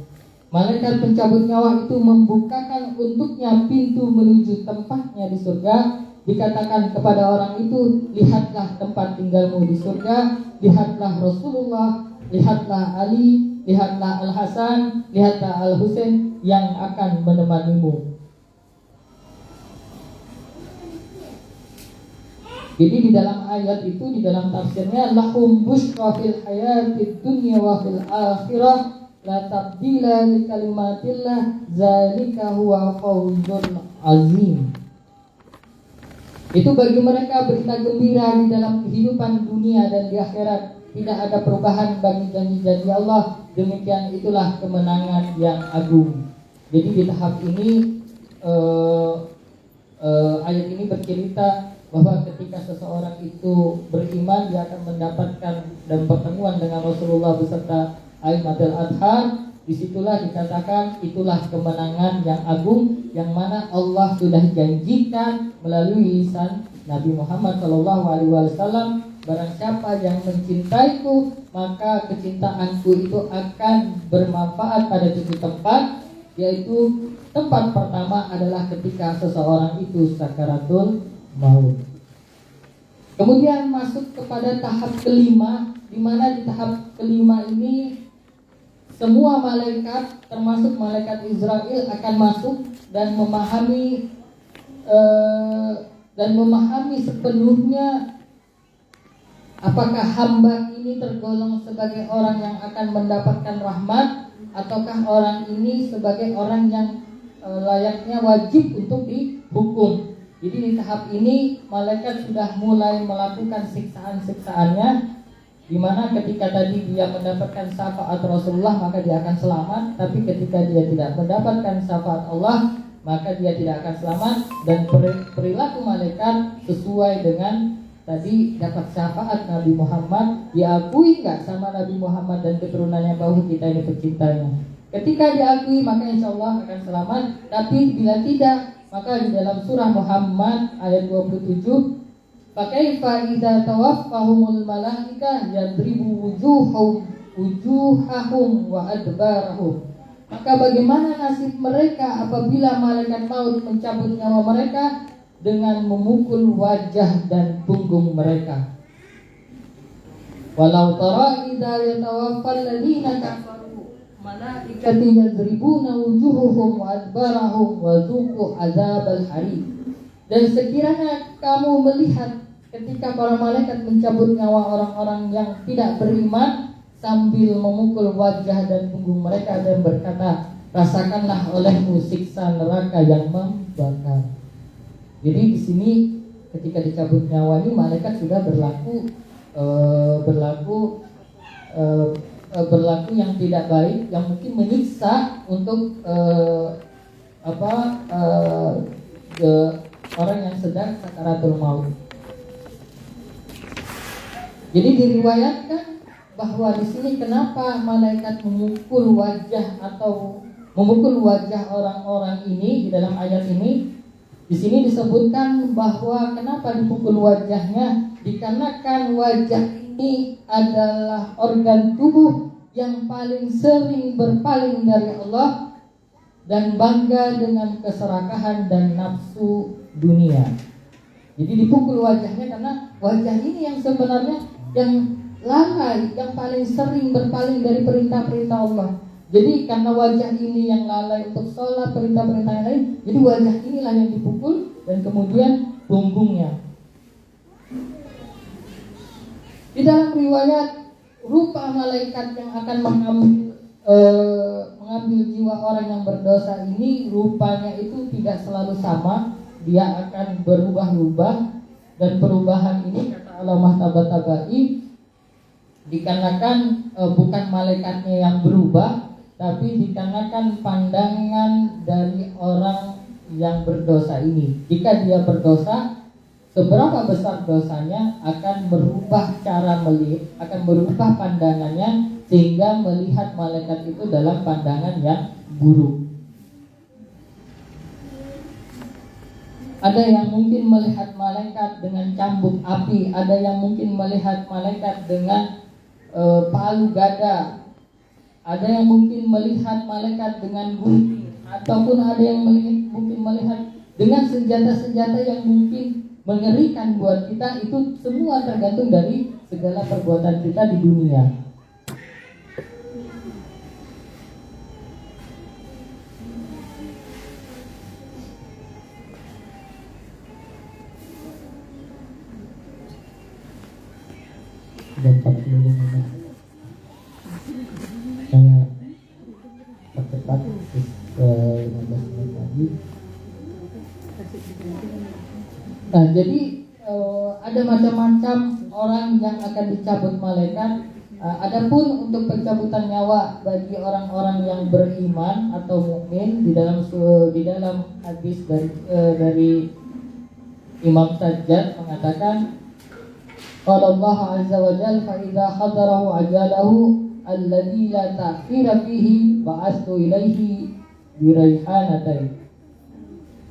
Malaikat pencabut nyawa itu membukakan untuknya pintu menuju tempatnya di surga. Dikatakan kepada orang itu, lihatlah tempat tinggalmu di surga, lihatlah Rasulullah, lihatlah Ali, lihatlah Al-Hasan, lihatlah Al-Husain yang akan menemanimu. Jadi di dalam ayat itu, di dalam tafsirnya, lahum busyra fil hayatid dunya wa fil akhirah la tabdila li kalimatillah zalika huwa fawzul azim. Itu bagi mereka berita gembira di dalam kehidupan dunia dan di akhirat. Tidak ada perubahan bagi janji-janji Allah. Demikian itulah kemenangan yang agung. Jadi di tahap ini ayat ini bercerita bahwa ketika seseorang itu beriman, dia akan mendapatkan dan pertemuan dengan Rasulullah beserta Aimatul Adhar. Disitulah dikatakan itulah kemenangan yang agung, yang mana Allah sudah janjikan melalui lisan Nabi Muhammad SAW. Barang siapa yang mencintaiku, maka kecintaanku itu akan bermanfaat pada 7 tempat, yaitu tempat pertama adalah ketika seseorang itu sakaratul maut. Kemudian masuk kepada tahap kelima, di mana di tahap kelima ini semua malaikat, termasuk malaikat Israel, akan masuk dan memahami sepenuhnya apakah hamba ini tergolong sebagai orang yang akan mendapatkan rahmat ataukah orang ini sebagai orang yang layaknya wajib untuk dihukum. Jadi di tahap ini malaikat sudah mulai melakukan siksaan-siksaannya, di mana ketika tadi dia mendapatkan syafaat Rasulullah maka dia akan selamat, tapi ketika dia tidak mendapatkan syafaat Allah maka dia tidak akan selamat. Dan perilaku malaikat sesuai dengan tadi dapat syafaat Nabi Muhammad, diakui nggak sama Nabi Muhammad dan keturunannya bahwa kita ini pecintanya. Ketika diakui maka insya Allah akan selamat, tapi bila tidak maka di dalam surah Muhammad ayat 27, fakaifa idza tawaffahumul malaika yadribu wujuhahum wa adbarahum. Maka bagaimana nasib mereka apabila malaikat maut mencabut nyawa mereka dengan memukul wajah dan punggung mereka. Walau tara idza yatawaffal ladina kafaru malaikati yadribuna wujuhahum wa adbarahum wa dzuqu adzabal hari. Dan sekiranya kamu melihat ketika para malaikat mencabut nyawa orang-orang yang tidak beriman sambil memukul wajah dan punggung mereka dan berkata, rasakanlah olehmu siksa neraka yang membakar. Jadi di sini ketika dicabut nyawa ini malaikat sudah berlaku yang tidak baik, yang mungkin menyiksa untuk orang yang sedang sakaratul maut. Jadi diriwayatkan bahwa di sini kenapa malaikat memukul wajah orang-orang ini di dalam ayat ini. Di sini disebutkan bahwa kenapa dipukul wajahnya, dikarenakan wajah ini adalah organ tubuh yang paling sering berpaling dari Allah dan bangga dengan keserakahan dan nafsu dunia. Jadi dipukul wajahnya karena wajah ini yang sebenarnya yang lalai, yang paling sering berpaling dari perintah-perintah Allah. Jadi karena wajah ini yang lalai untuk sholat, perintah-perintah yang lain, jadi wajah inilah yang dipukul dan kemudian punggungnya. Di dalam riwayat, rupa malaikat yang akan mengambil jiwa orang yang berdosa ini rupanya itu tidak selalu sama, dia akan berubah-ubah. Dan perubahan ini kata Allamah Tabatabai dikarenakan bukan malaikatnya yang berubah, tapi dikarenakan pandangan dari orang yang berdosa ini. Jika dia berdosa, seberapa besar dosanya akan merubah cara melihat, akan merubah pandangannya sehingga melihat malaikat itu dalam pandangan yang buruk. Ada yang mungkin melihat malaikat dengan cambuk api, ada yang mungkin melihat malaikat dengan palu gada, ada yang mungkin melihat malaikat dengan gunting, ataupun ada yang mungkin melihat dengan senjata-senjata yang mungkin mengerikan buat kita. Itu semua tergantung dari segala perbuatan kita di dunia. Dan 45 menit saya percepat ke 15 menit lagi. Nah, jadi ada macam-macam orang yang akan dicabut malaikat. Adapun untuk pencabutan nyawa bagi orang-orang yang beriman atau mukmin, di dalam hadis dari Imam Sajjad mengatakan, qala Allah azza wa jalla fa idza hadarahu ajalahu alladzi la ta'khira fihi ba'astu ilaihi bi raihanatain.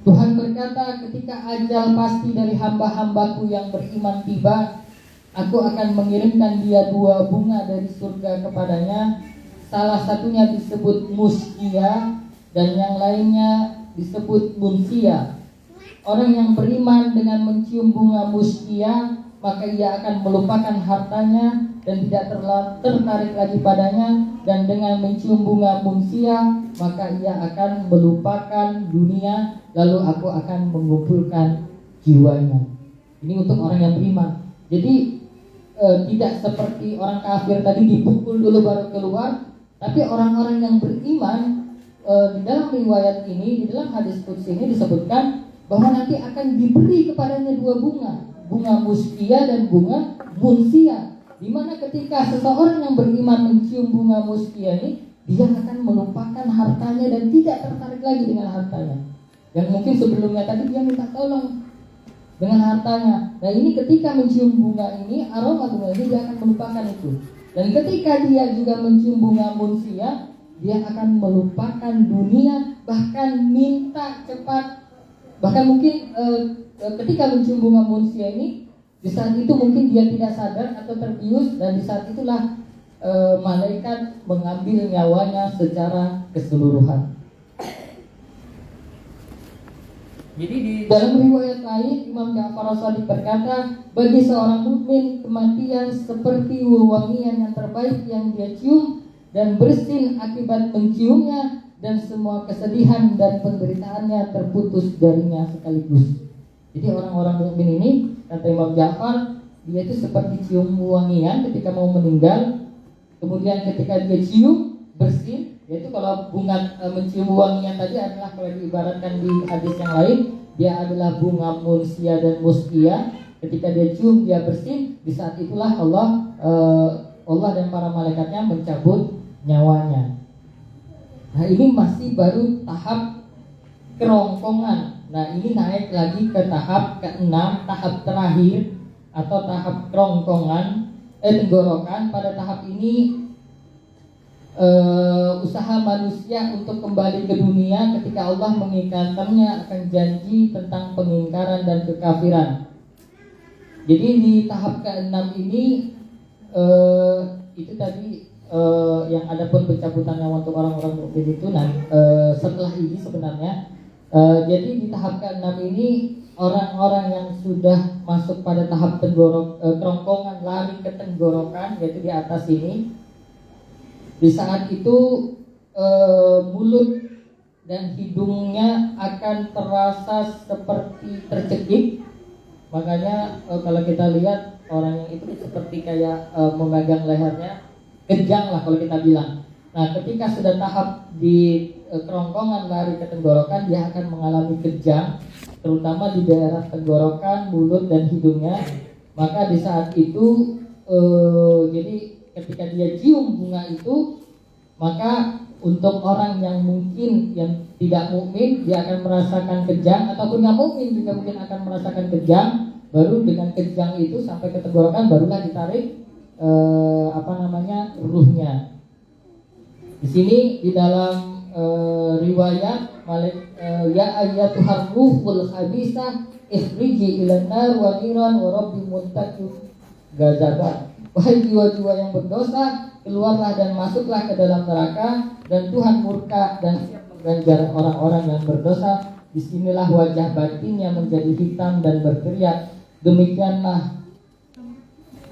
Tuhan berkata, ketika ajal pasti dari hamba-hambaku yang beriman tiba, aku akan mengirimkan dia 2 bunga dari surga kepadanya. Salah satunya disebut muskia dan yang lainnya disebut munsia. Orang yang beriman dengan mencium bunga muskia, maka ia akan melupakan hartanya dan tidak tertarik lagi padanya. Dan dengan mencium bunga munsia, maka ia akan melupakan dunia, lalu aku akan mengumpulkan jiwanya. Ini untuk orang yang beriman. Jadi tidak seperti orang kafir tadi dipukul dulu baru keluar, Tapi orang-orang yang beriman, di dalam riwayat ini, di dalam hadis qudsi ini disebutkan bahwa nanti akan diberi kepadanya dua bunga, bunga muskia dan bunga munsia. Di mana ketika seseorang yang beriman mencium bunga muskia ini, dia akan melupakan hartanya dan tidak tertarik lagi dengan hartanya. Yang mungkin sebelumnya tadi dia minta tolong dengan hartanya. Nah ini ketika mencium bunga ini, aroma bunga ini, dia akan melupakan itu. Dan ketika dia juga mencium bunga munsia, dia akan melupakan dunia, bahkan minta cepat. Bahkan mungkin ketika mencium bunga munsia ini, di saat itu mungkin dia tidak sadar atau terbius, dan di saat itulah malaikat mengambil nyawanya secara keseluruhan. Jadi di dalam riwayat lain, Imam Ja'far As-Shadiq berkata, bagi seorang mukmin kematian seperti wewangian yang terbaik yang dia cium dan bersin akibat menciumnya, dan semua kesedihan dan penderitaannya terputus darinya sekaligus. Jadi orang-orang mukmin ini, kata Imam Ja'far, dia itu seperti cium wangian ketika mau meninggal. Kemudian ketika dia cium, bersin, yaitu kalau bunga mencium wangian tadi adalah, kalau diibaratkan di hadis yang lain, dia adalah bunga munsia dan muskia. Ketika dia cium, dia bersin. Di saat itulah Allah dan para malaikatnya mencabut nyawanya. Nah ini masih baru tahap kerongkongan. Nah ini naik lagi ke tahap ke-6, tahap terakhir atau tahap kerongkongan, tenggorokan. Pada tahap ini usaha manusia untuk kembali ke dunia ketika Allah mengikatannya akan janji tentang pengingkaran dan kekafiran. Jadi di tahap ke-6 ini itu tadi yang ada pun pencabutan nyawa untuk orang-orang mukmin itu. Nah setelah ini sebenarnya jadi di tahap ke-6 ini orang-orang yang sudah masuk pada tahap kerongkongan, lari ke tenggorokan, yaitu di atas ini. Di saat itu mulut dan hidungnya akan terasa seperti tercekik. Makanya kalau kita lihat orang yang itu seperti kayak memegang lehernya, kejang lah kalau kita bilang. Nah ketika sudah tahap di kerongkongan lari ke tenggorokan, dia akan mengalami kejang, terutama di daerah tenggorokan, mulut dan hidungnya. Maka di saat itu jadi ketika dia cium bunga itu, maka untuk orang yang mungkin yang tidak mukmin, dia akan merasakan kejang, ataupun yang mukmin juga mungkin akan merasakan kejang. Baru dengan kejang itu sampai ke tenggorokan, barulah ditarik ruhnya. Di sini di dalam riwayat ya ayyatuhar ruhul khabisah ikhriji ilan nar wa niran wa rabbi muntaqim gazaban. Wahai jiwa-jiwa yang berdosa, keluarlah dan masuklah ke dalam neraka, dan Tuhan murka dan siap mengganjar orang-orang yang berdosa. Disinilah wajah batinnya menjadi hitam dan berteriak. Demikianlah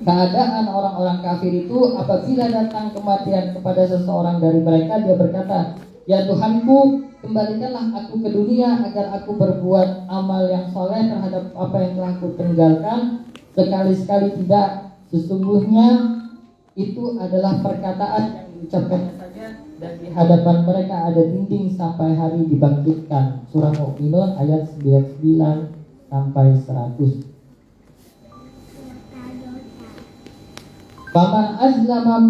keadaan orang-orang kafir itu apabila datang kematian kepada seseorang dari mereka, dia berkata, ya Tuhanku, kembalikanlah aku ke dunia agar aku berbuat amal yang soleh terhadap apa yang telah aku tinggalkan. Sekali-sekali tidak. Sesungguhnya itu adalah perkataan yang diucapkannya saja, dan di hadapan mereka ada dinding sampai hari dibangkitkan. Surah Mu'minun ayat 99 sampai 100. Faman azlama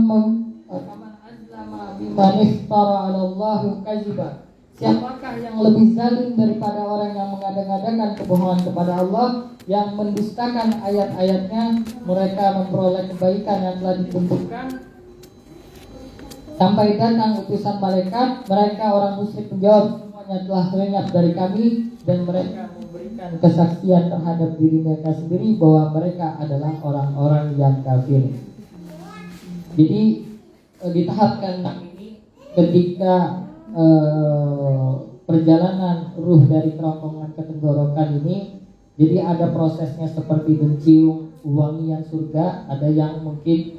biman iftara 'ala Allahi kadziba. Siapakah yang lebih zalim daripada orang yang mengada-ngadakan kebohongan kepada Allah, yang mendustakan ayat-ayatnya? Mereka memperoleh kebaikan yang telah ditentukan sampai datang utusan malaikat. Mereka orang musyrik menjawab, semuanya telah lenyap dari kami, dan mereka memberikan kesaksian terhadap diri mereka sendiri bahwa mereka adalah orang-orang yang kafir. Jadi di tahap ke-6 ini, ketika perjalanan ruh dari kerongkongan ke tenggorokan ini, jadi ada prosesnya seperti mencium wangian surga. Ada yang mungkin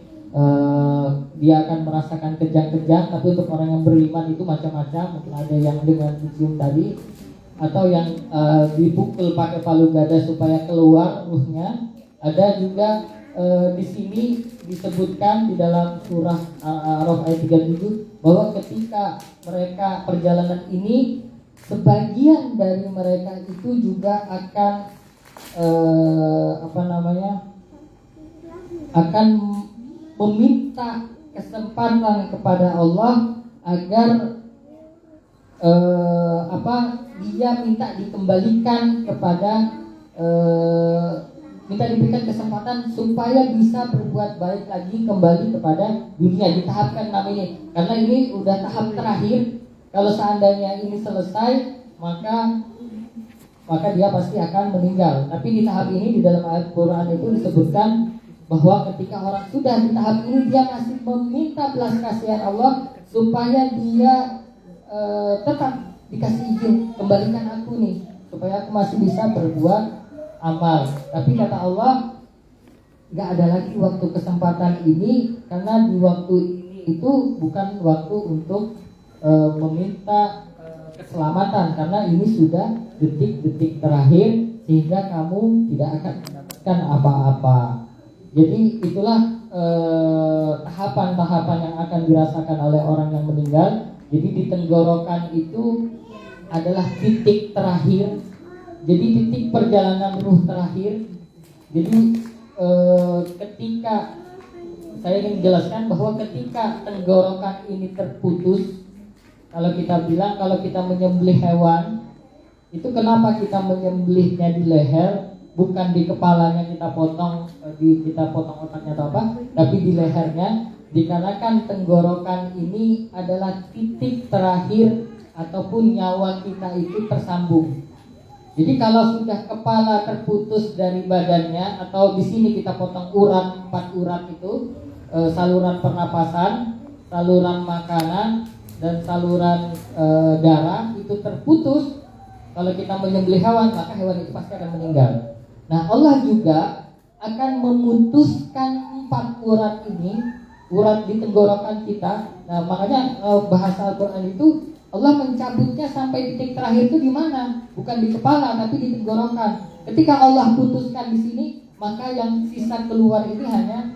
dia akan merasakan kejang-kejang, tapi untuk orang yang beriman itu macam-macam. Mungkin ada yang dengan mencium tadi, atau yang dipukul pakai palu gada supaya keluar ruhnya. Ada juga di sini disebutkan di dalam surah Al-A'raf ayat 37 bahwa ketika mereka perjalanan ini, sebagian dari mereka itu juga akan akan meminta kesempatan kepada Allah agar dia minta dikembalikan kepada minta diberikan kesempatan supaya bisa berbuat baik lagi kembali kepada dunia di tahap ke-6 ini, karena ini udah tahap terakhir. Kalau seandainya ini selesai maka dia pasti akan meninggal. Tapi di tahap ini di dalam ayat Quran itu disebutkan bahwa ketika orang sudah di tahap ini dia masih meminta belas kasihan Allah supaya dia tetap dikasih izin, kembalikan aku nih supaya aku masih bisa berbuat amal. Tapi kata Allah, gak ada lagi waktu kesempatan ini, karena di waktu ini itu bukan waktu untuk meminta keselamatan, karena ini sudah detik-detik terakhir sehingga kamu tidak akan mendapatkan apa-apa. Jadi itulah tahapan-tahapan yang akan dirasakan oleh orang yang meninggal. Jadi di tenggorokan itu adalah titik terakhir. Jadi titik perjalanan ruh terakhir. Jadi ketika saya ingin menjelaskan bahwa ketika tenggorokan ini terputus, kalau kita bilang kalau kita menyembelih hewan, itu kenapa kita menyembelihnya di leher, bukan di kepalanya kita potong otaknya atau apa, tapi di lehernya, dikarenakan tenggorokan ini adalah titik terakhir ataupun nyawa kita itu tersambung. Jadi kalau sudah kepala terputus dari badannya, atau di sini kita potong urat, 4 urat itu, saluran pernapasan, saluran makanan, dan saluran darah itu terputus. Kalau kita menyembelih hewan, maka hewan itu pasti akan meninggal. Nah, Allah juga akan memutuskan 4 urat ini, urat di tenggorokan kita. Nah, makanya bahasa Al-Quran itu Allah mencabutnya sampai titik terakhir itu di mana? Bukan di kepala, tapi di tenggorokan. Ketika Allah putuskan di sini, maka yang sisa keluar ini hanya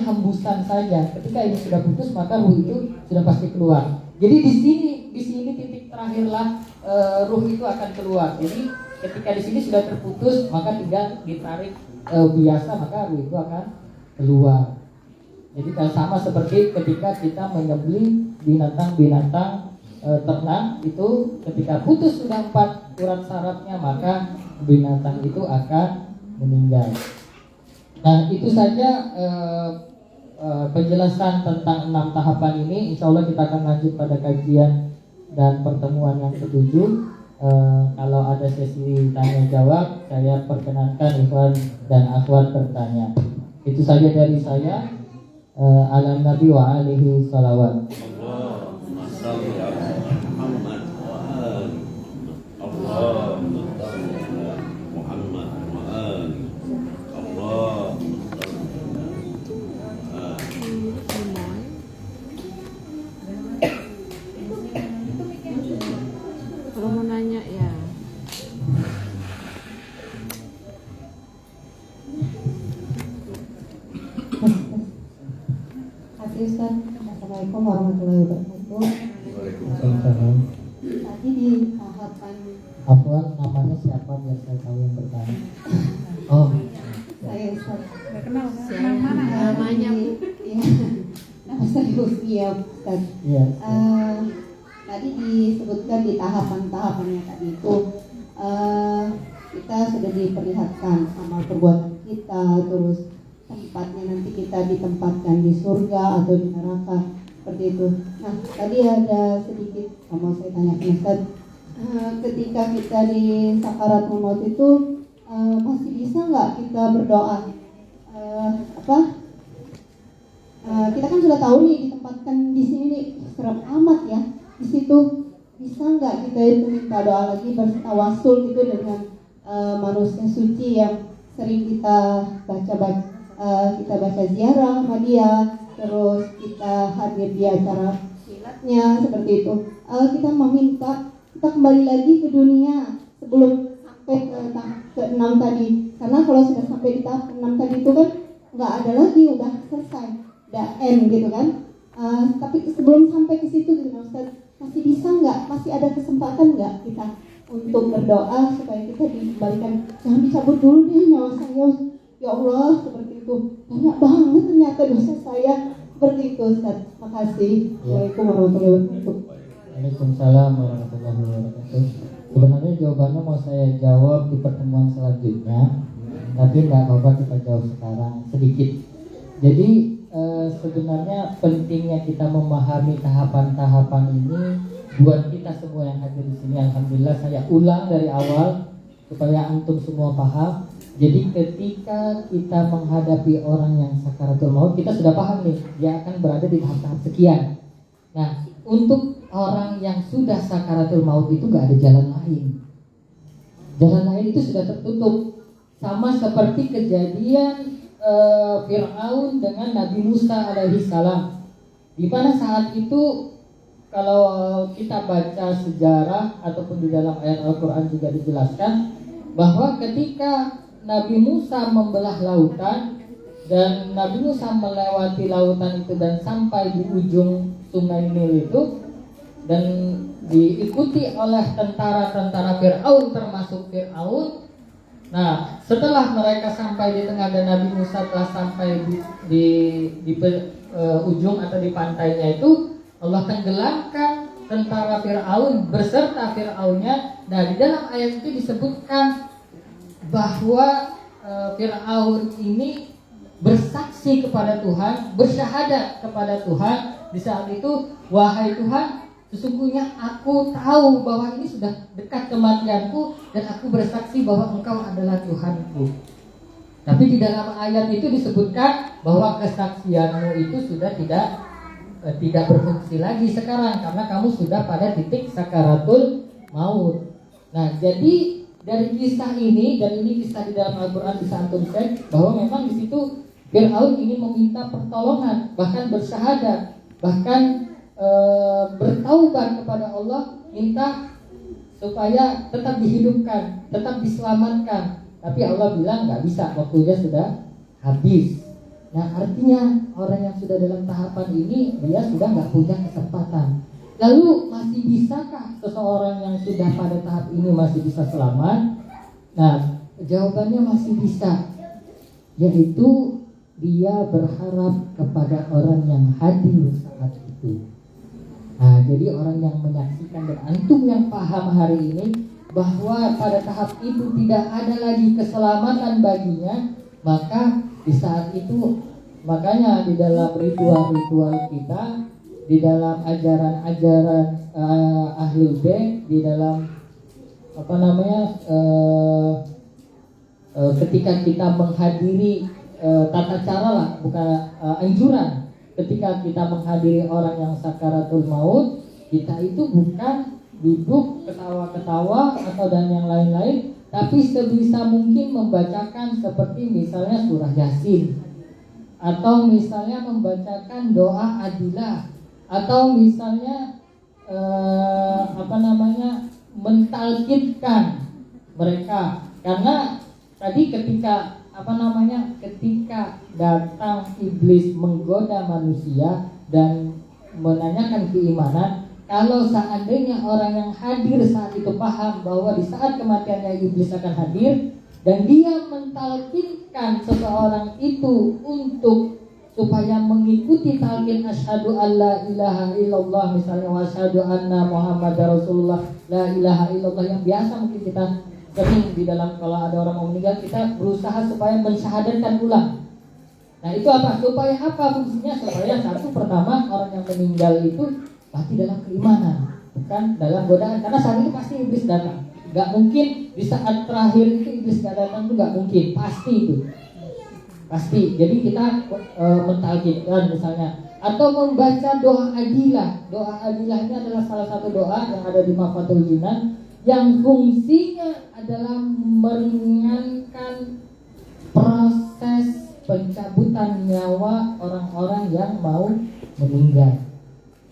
hembusan saja. Ketika ini sudah putus, maka ruh itu sudah pasti keluar. Jadi di sini titik terakhirlah ruh itu akan keluar. Jadi ketika di sini sudah terputus, maka tinggal ditarik biasa, maka ruh itu akan keluar. Jadi sama seperti ketika kita menyembelih binatang-binatang ternak itu, ketika putus sudah 4 urat sarafnya, maka binatang itu akan meninggal. Nah, itu saja penjelasan tentang 6 tahapan ini. Insya Allah kita akan lanjut pada kajian dan pertemuan yang ke-7. Kalau ada sesi tanya jawab, saya perkenankan ikhwan dan akhwat bertanya. Itu saja dari saya. Ala Nabi wa alihi salawat. Allahumma salli ala Muhammad wa ali Allahumma salli ala Muhammad wa ali Allahumma salli Kalau mau nanya ya. Ustaz, Assalamualaikum warahmatullahi wabarakatuh. Waalaikumsalam. Tadi di tahapan Afwan, namanya siapa biar saya tahu yang bertanya. Oh, saya Ustaz, Namanya Bu. nama saya Usia Ustaz. iya. Tadi disebutkan di tahapan-tahapannya tadi itu kita sudah diperlihatkan amal perbuatan kita, terus tempatnya nanti kita ditempatkan di surga atau di neraka, seperti itu. Nah, tadi ada sedikit mau saya tanyakan Ustaz, ketika kita di sakaratul maut itu masih bisa nggak kita berdoa? Kita kan sudah tahu nih ditempatkan di sini nih, serem amat ya. Di situ bisa nggak kita itu minta doa lagi, bertawasul gitu dengan manusia suci yang sering kita baca ziarah sama dia, terus kita hadir di acara silatnya, seperti itu. Kita meminta kita kembali lagi ke dunia sebelum sampai ke tahap ke-6 tadi. Karena kalau sudah sampai di tahap ke-6 tadi itu kan nggak ada lagi, udah selesai, udah end gitu kan. Tapi sebelum sampai ke situ gitu Ustaz, masih bisa nggak, masih ada kesempatan nggak kita untuk berdoa supaya kita dikembalikan, jangan dicabut dulu deh nyawa saya, ya Allah, seperti itu. Banyak banget ternyata dosa saya, seperti itu Ustaz. Makasih. Assalamualaikum warahmatullahi wabarakatuh. Waalaikumsalam warahmatullahi wabarakatuh. Sebenarnya jawabannya mau saya jawab di pertemuan selanjutnya, tapi nggak apa-apa kita jawab sekarang sedikit. Jadi sebenarnya pentingnya kita memahami tahapan-tahapan ini buat kita semua yang hadir di sini. Alhamdulillah saya ulang dari awal supaya antum semua paham. Jadi ketika kita menghadapi orang yang sakaratul maut, kita sudah paham nih, dia akan berada di tahap-tahap sekian. Nah, untuk orang yang sudah sakaratul maut itu gak ada jalan lain. Jalan lain itu sudah tertutup. Sama seperti kejadian Fir'aun dengan Nabi Musa alaihissalam, di mana saat itu kalau kita baca sejarah ataupun di dalam ayat Al-Quran juga dijelaskan bahwa ketika Nabi Musa membelah lautan dan Nabi Musa melewati lautan itu dan sampai di ujung sungai Nil itu dan diikuti oleh tentara-tentara Fir'aun termasuk Fir'aun. Nah, setelah mereka sampai di tengah dan Nabi Musa telah sampai di ujung atau di pantainya itu, Allah tenggelamkan tentara Fir'aun berserta Fir'aunnya. Nah, di dalam ayat itu disebutkan bahwa Fir'aun ini bersaksi kepada Tuhan, bersyahadat kepada Tuhan di saat itu, wahai Tuhan, sesungguhnya aku tahu bahwa ini sudah dekat kematianku dan aku bersaksi bahwa Engkau adalah Tuhanku. Tapi di dalam ayat itu disebutkan bahwa kesaksianmu itu sudah tidak berfungsi lagi sekarang karena kamu sudah pada titik sakaratul maut. Nah, jadi dari kisah ini, dan ini kisah di dalam Al-Quran bisa antum cek bahwa memang di situ Fir'aun ingin meminta pertolongan, bahkan bersyahadat, bahkan bertaubat kepada Allah, minta supaya tetap dihidupkan, tetap diselamatkan. Tapi Allah bilang nggak bisa, waktunya sudah habis. Nah, artinya orang yang sudah dalam tahapan ini dia sudah nggak punya kesempatan. Lalu masih bisakah seseorang yang sudah pada tahap ini masih bisa selamat? Nah, jawabannya masih bisa, yaitu dia berharap kepada orang yang hadir saat itu. Nah, jadi orang yang menyaksikan dan antum yang paham hari ini bahwa pada tahap itu tidak ada lagi keselamatan baginya, maka di saat itu, makanya di dalam ritual-ritual kita, di dalam ajaran-ajaran Ahlul Bait, di dalam ketika kita menghadiri tata cara lah, bukan anjuran. Ketika kita menghadiri orang yang sakaratul maut, kita itu bukan duduk ketawa-ketawa atau dan yang lain-lain, tapi sebisa mungkin membacakan seperti misalnya surah Yasin, atau misalnya membacakan doa adilah, atau misalnya mentalkinkan mereka. Karena tadi ketika ketika datang iblis menggoda manusia dan menanyakan keimanan, kalau seandainya orang yang hadir saat itu paham bahwa di saat kematiannya iblis akan hadir, dan dia mentalkinkan seseorang itu untuk supaya mengikuti talqin asyhadu alla ilaha illallah, misalnya wa asyhadu anna muhammadar rasulullah, la ilaha illallah, yang biasa mungkin kita sering di dalam kalau ada orang mau meninggal kita berusaha supaya mensyahadatkan ulang. Nah, itu apa? Supaya apa fungsinya? Supaya satu, pertama orang yang meninggal itu pasti dalam keimanan, bukan dalam godaan. Karena saat itu pasti iblis datang. Gak mungkin di saat terakhir itu iblis gak datang, itu gak mungkin. Pasti itu. Pasti. Jadi kita mentalkinkan misalnya, atau membaca doa adilah. Doa adilah ini adalah salah satu doa yang ada di Mafatul Jinan, yang fungsinya adalah meringankan proses pencabutan nyawa orang-orang yang mau meninggal.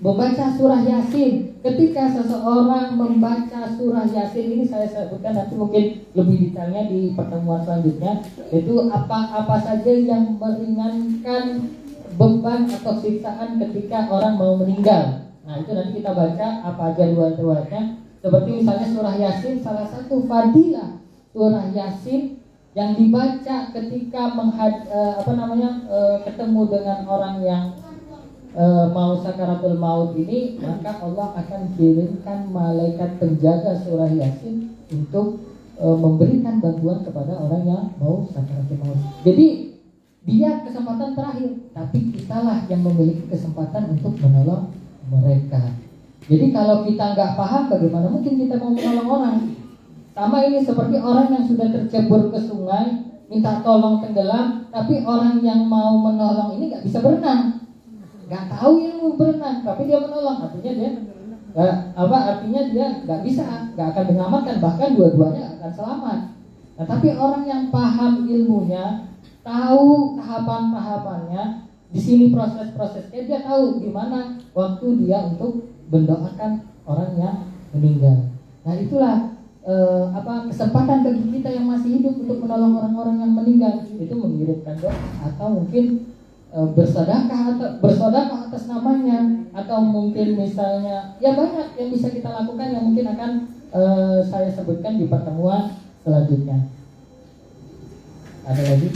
Membaca surah Yasin. Ketika seseorang membaca surah Yasin, ini saya sebutkan nanti mungkin lebih detailnya di pertemuan selanjutnya, itu apa saja yang meringankan beban atau siksaan ketika orang mau meninggal. Nah, itu nanti kita baca apa aja riwayat-riwayatnya. Seperti misalnya surah Yasin, salah satu fadilah surah Yasin yang dibaca ketika ketemu dengan orang yang mau sakaratul maut ini, maka Allah akan kirimkan malaikat penjaga surah Yasin untuk memberikan bantuan kepada orang yang mau sakaratul maut. Jadi dia kesempatan terakhir, tapi kitalah yang memiliki kesempatan untuk menolong mereka. Jadi kalau kita nggak paham, bagaimana mungkin kita mau menolong orang? Sama ini seperti orang yang sudah tercebur ke sungai, minta tolong tenggelam, tapi orang yang mau menolong ini nggak bisa berenang, nggak tahu ilmu berenang, tapi dia menolong, artinya dia nggak bisa, nggak akan menyelamatkan, bahkan dua-duanya akan selamat. Nah, tapi orang yang paham ilmunya, tahu tahapan-tahapannya, di sini proses-prosesnya, dia tahu gimana waktu dia untuk mendoakan orang yang meninggal. Nah, itulah kesempatan bagi kita yang masih hidup untuk menolong orang-orang yang meninggal, itu mengirimkan doa atau mungkin bersedekah atas namanya, atau mungkin misalnya ya banyak yang bisa kita lakukan yang mungkin akan saya sebutkan di pertemuan selanjutnya. Ada lagi?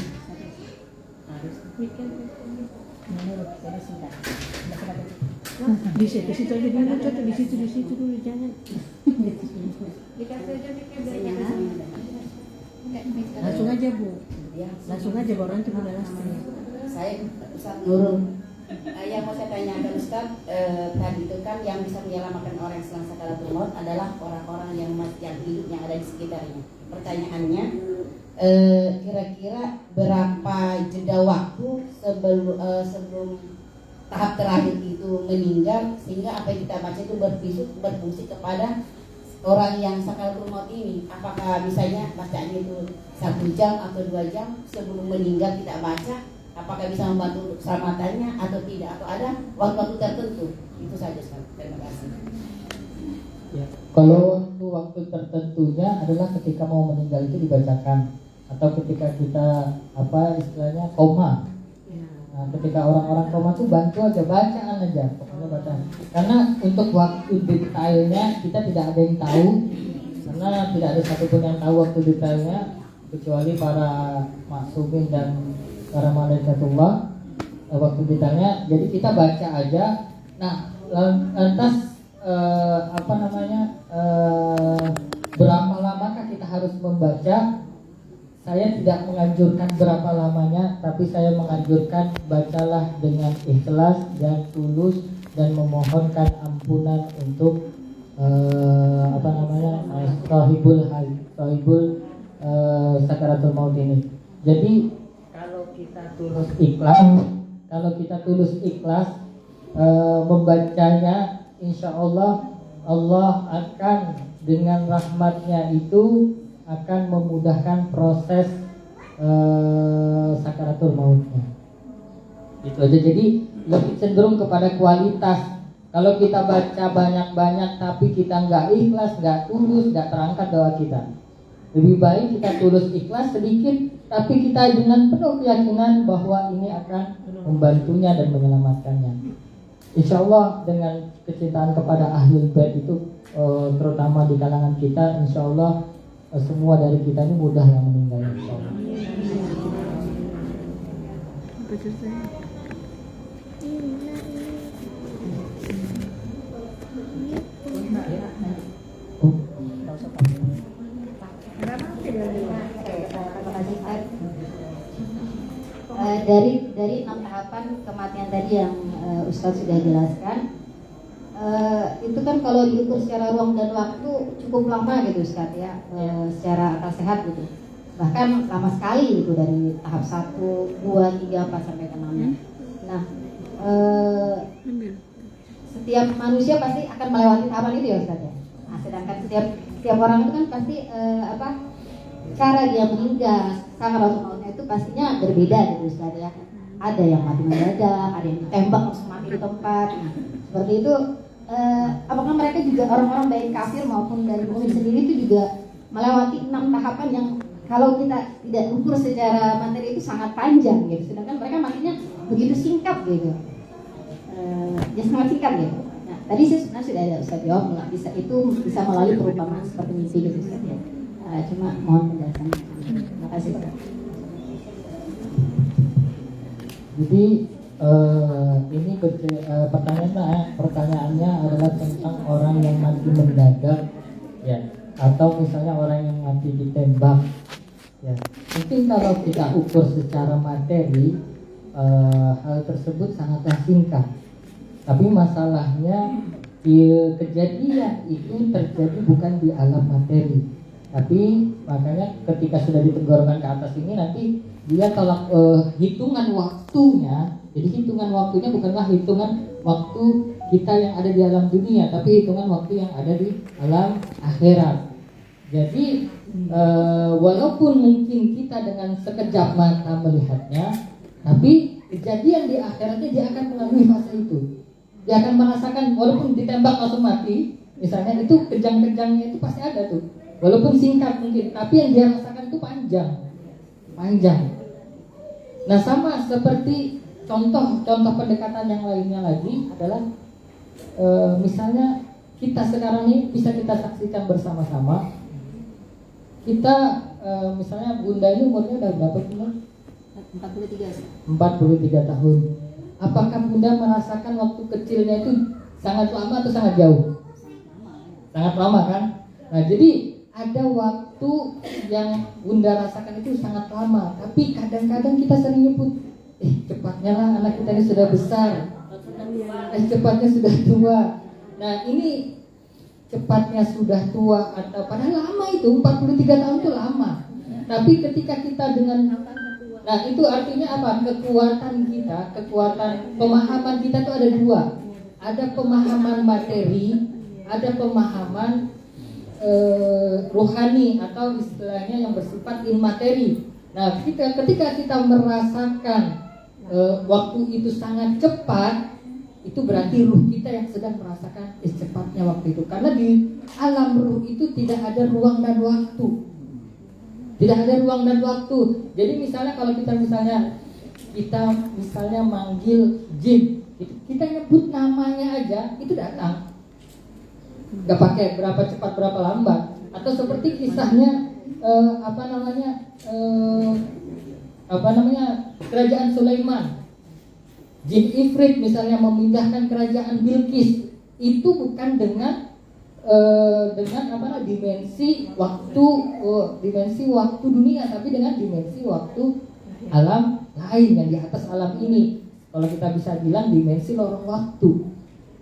Di situ aja dulu, Coto, di situ dulu, jangan. Dikasih aja mikirnya. Langsung aja Bu, langsung aja orang itu udah langsung. Saya Ustaz Nurul. Yang mau saya tanyakan Ustaz, tadi itu kan yang bisa menyelamatkan orang yang sedang sakaratul maut adalah orang-orang yang hidup yang ada di sekitarnya. Pertanyaannya, kira-kira berapa jeda waktu sebelum tahap terakhir itu meninggal, sehingga apa yang kita baca itu berfungsi kepada orang yang sakaratul maut ini? Apakah misalnya bacanya itu 1 jam atau 2 jam sebelum meninggal kita baca? Apakah bisa membantu untuk keselamatannya atau tidak, atau ada waktu-waktu tertentu? Itu saja Ustaz. Terima kasih. Ya, kalau waktu tertentunya adalah ketika mau meninggal itu dibacakan, atau ketika kita istilahnya koma. Nah, ketika orang-orang koma itu bantu aja, bacaan aja, pokoknya bacaan. Karena untuk waktu detailnya kita tidak ada yang tahu, karena tidak ada satupun yang tahu waktu detailnya kecuali para maksumin dan para malaikatullah waktu detailnya. Jadi kita baca aja. Nah, lantas berapa lamakah kita harus membaca? Saya tidak menganjurkan berapa lamanya, tapi saya menganjurkan bacalah dengan ikhlas dan tulus dan memohonkan ampunan untuk sahibul sakaratul maut ini. Jadi kalau kita tulus ikhlas membacanya, insya Allah akan dengan rahmatnya itu akan memudahkan proses sakaratul mautnya. Itu aja. Jadi lebih cenderung kepada kualitas. Kalau kita baca banyak-banyak tapi kita nggak ikhlas, nggak tulus, nggak terangkat doa kita. Lebih baik kita tulus ikhlas sedikit, tapi kita dengan penuh keyakinan bahwa ini akan membantunya dan menyelamatkannya. Insya Allah dengan kecintaan kepada Ahlul Bait itu, terutama di kalangan kita, insya Allah semua dari kita ini mudah yang meninggal, insya Allah. Dari 6 tahapan kematian tadi yang Ustadz sudah jelaskan, itu kan kalau diukur secara ruang dan waktu cukup lama gitu Ustadz ya, secara akal sehat gitu, bahkan lama sekali gitu, dari tahap 1, 2, 3, 4 sampai ke 6. Nah, setiap manusia pasti akan melewati tahapan itu ya Ustadz ya. Nah, sedangkan setiap orang itu kan pasti cara dia meninggal, sakaratul mautnya itu pastinya berbeda gitu Ustadz ya. ada yang mati mendadak, ada yang ditembak langsung mati di tempat. Nah, seperti itu, apakah mereka juga orang-orang baik kafir maupun dari mukmin sendiri itu juga melewati 6 tahapan yang kalau kita tidak ukur secara materi itu sangat panjang gitu, sedangkan mereka matinya begitu singkat gitu, ya sangat singkat gitu. Nah, tadi saya sebenarnya sudah ada Ustaz jawab, bisa melalui perumpamaan seperti mimpi gitu Ustaz ya. Cuma mohon penjelasannya. Terima kasih Ustaz. Jadi ini pertanyaannya adalah tentang orang yang mati mendadak, ya, atau misalnya orang yang mati ditembak, ya. Mungkin kalau kita ukur secara materi, hal tersebut sangatlah singkat. Tapi masalahnya kejadian itu terjadi bukan di alam materi. Tapi makanya ketika sudah ditenggorokan ke atas ini nanti dia kalau hitungan waktunya, jadi hitungan waktunya bukanlah hitungan waktu kita yang ada di alam dunia, tapi hitungan waktu yang ada di alam akhirat. Jadi walaupun mungkin kita dengan sekejap mata melihatnya, tapi kejadian di akhiratnya dia akan melalui fase itu. Dia akan merasakan walaupun ditembak langsung mati, misalnya itu kejang-kejangnya itu pasti ada tuh. Walaupun singkat mungkin, tapi yang dia rasakan itu panjang. Nah, sama seperti contoh pendekatan yang lainnya lagi adalah misalnya kita sekarang ini bisa kita saksikan bersama-sama. Kita misalnya Bunda ini umurnya udah berapa Bunda? 43 tahun. Apakah Bunda merasakan waktu kecilnya itu sangat lama atau sangat jauh? Sangat lama kan? Nah, jadi ada waktu yang Bunda rasakan itu sangat lama, tapi kadang-kadang kita sering nyebut, cepatnya lah anak kita ini sudah besar, cepatnya sudah tua. Nah, ini cepatnya sudah tua atau padahal lama itu 43 tahun itu lama. Tapi ketika kita dengan, nah itu artinya apa? Kekuatan pemahaman kita itu ada dua. Ada pemahaman materi, ada pemahaman rohani atau istilahnya yang bersifat immateri. Nah, ketika kita merasakan waktu itu sangat cepat, itu berarti ruh kita yang sedang merasakan cepatnya waktu itu. Karena di alam ruh itu tidak ada ruang dan waktu. Tidak ada ruang dan waktu. Jadi misalnya kalau kita misalnya manggil jin, kita nyebut namanya aja itu datang. Gak pakai berapa cepat berapa lambat. Atau seperti kisahnya kerajaan Sulaiman, jin Ifrit misalnya memindahkan kerajaan Bilqis, itu bukan dengan dimensi waktu dunia, tapi dengan dimensi waktu alam lain yang di atas alam ini. Kalau kita bisa bilang dimensi lorong waktu.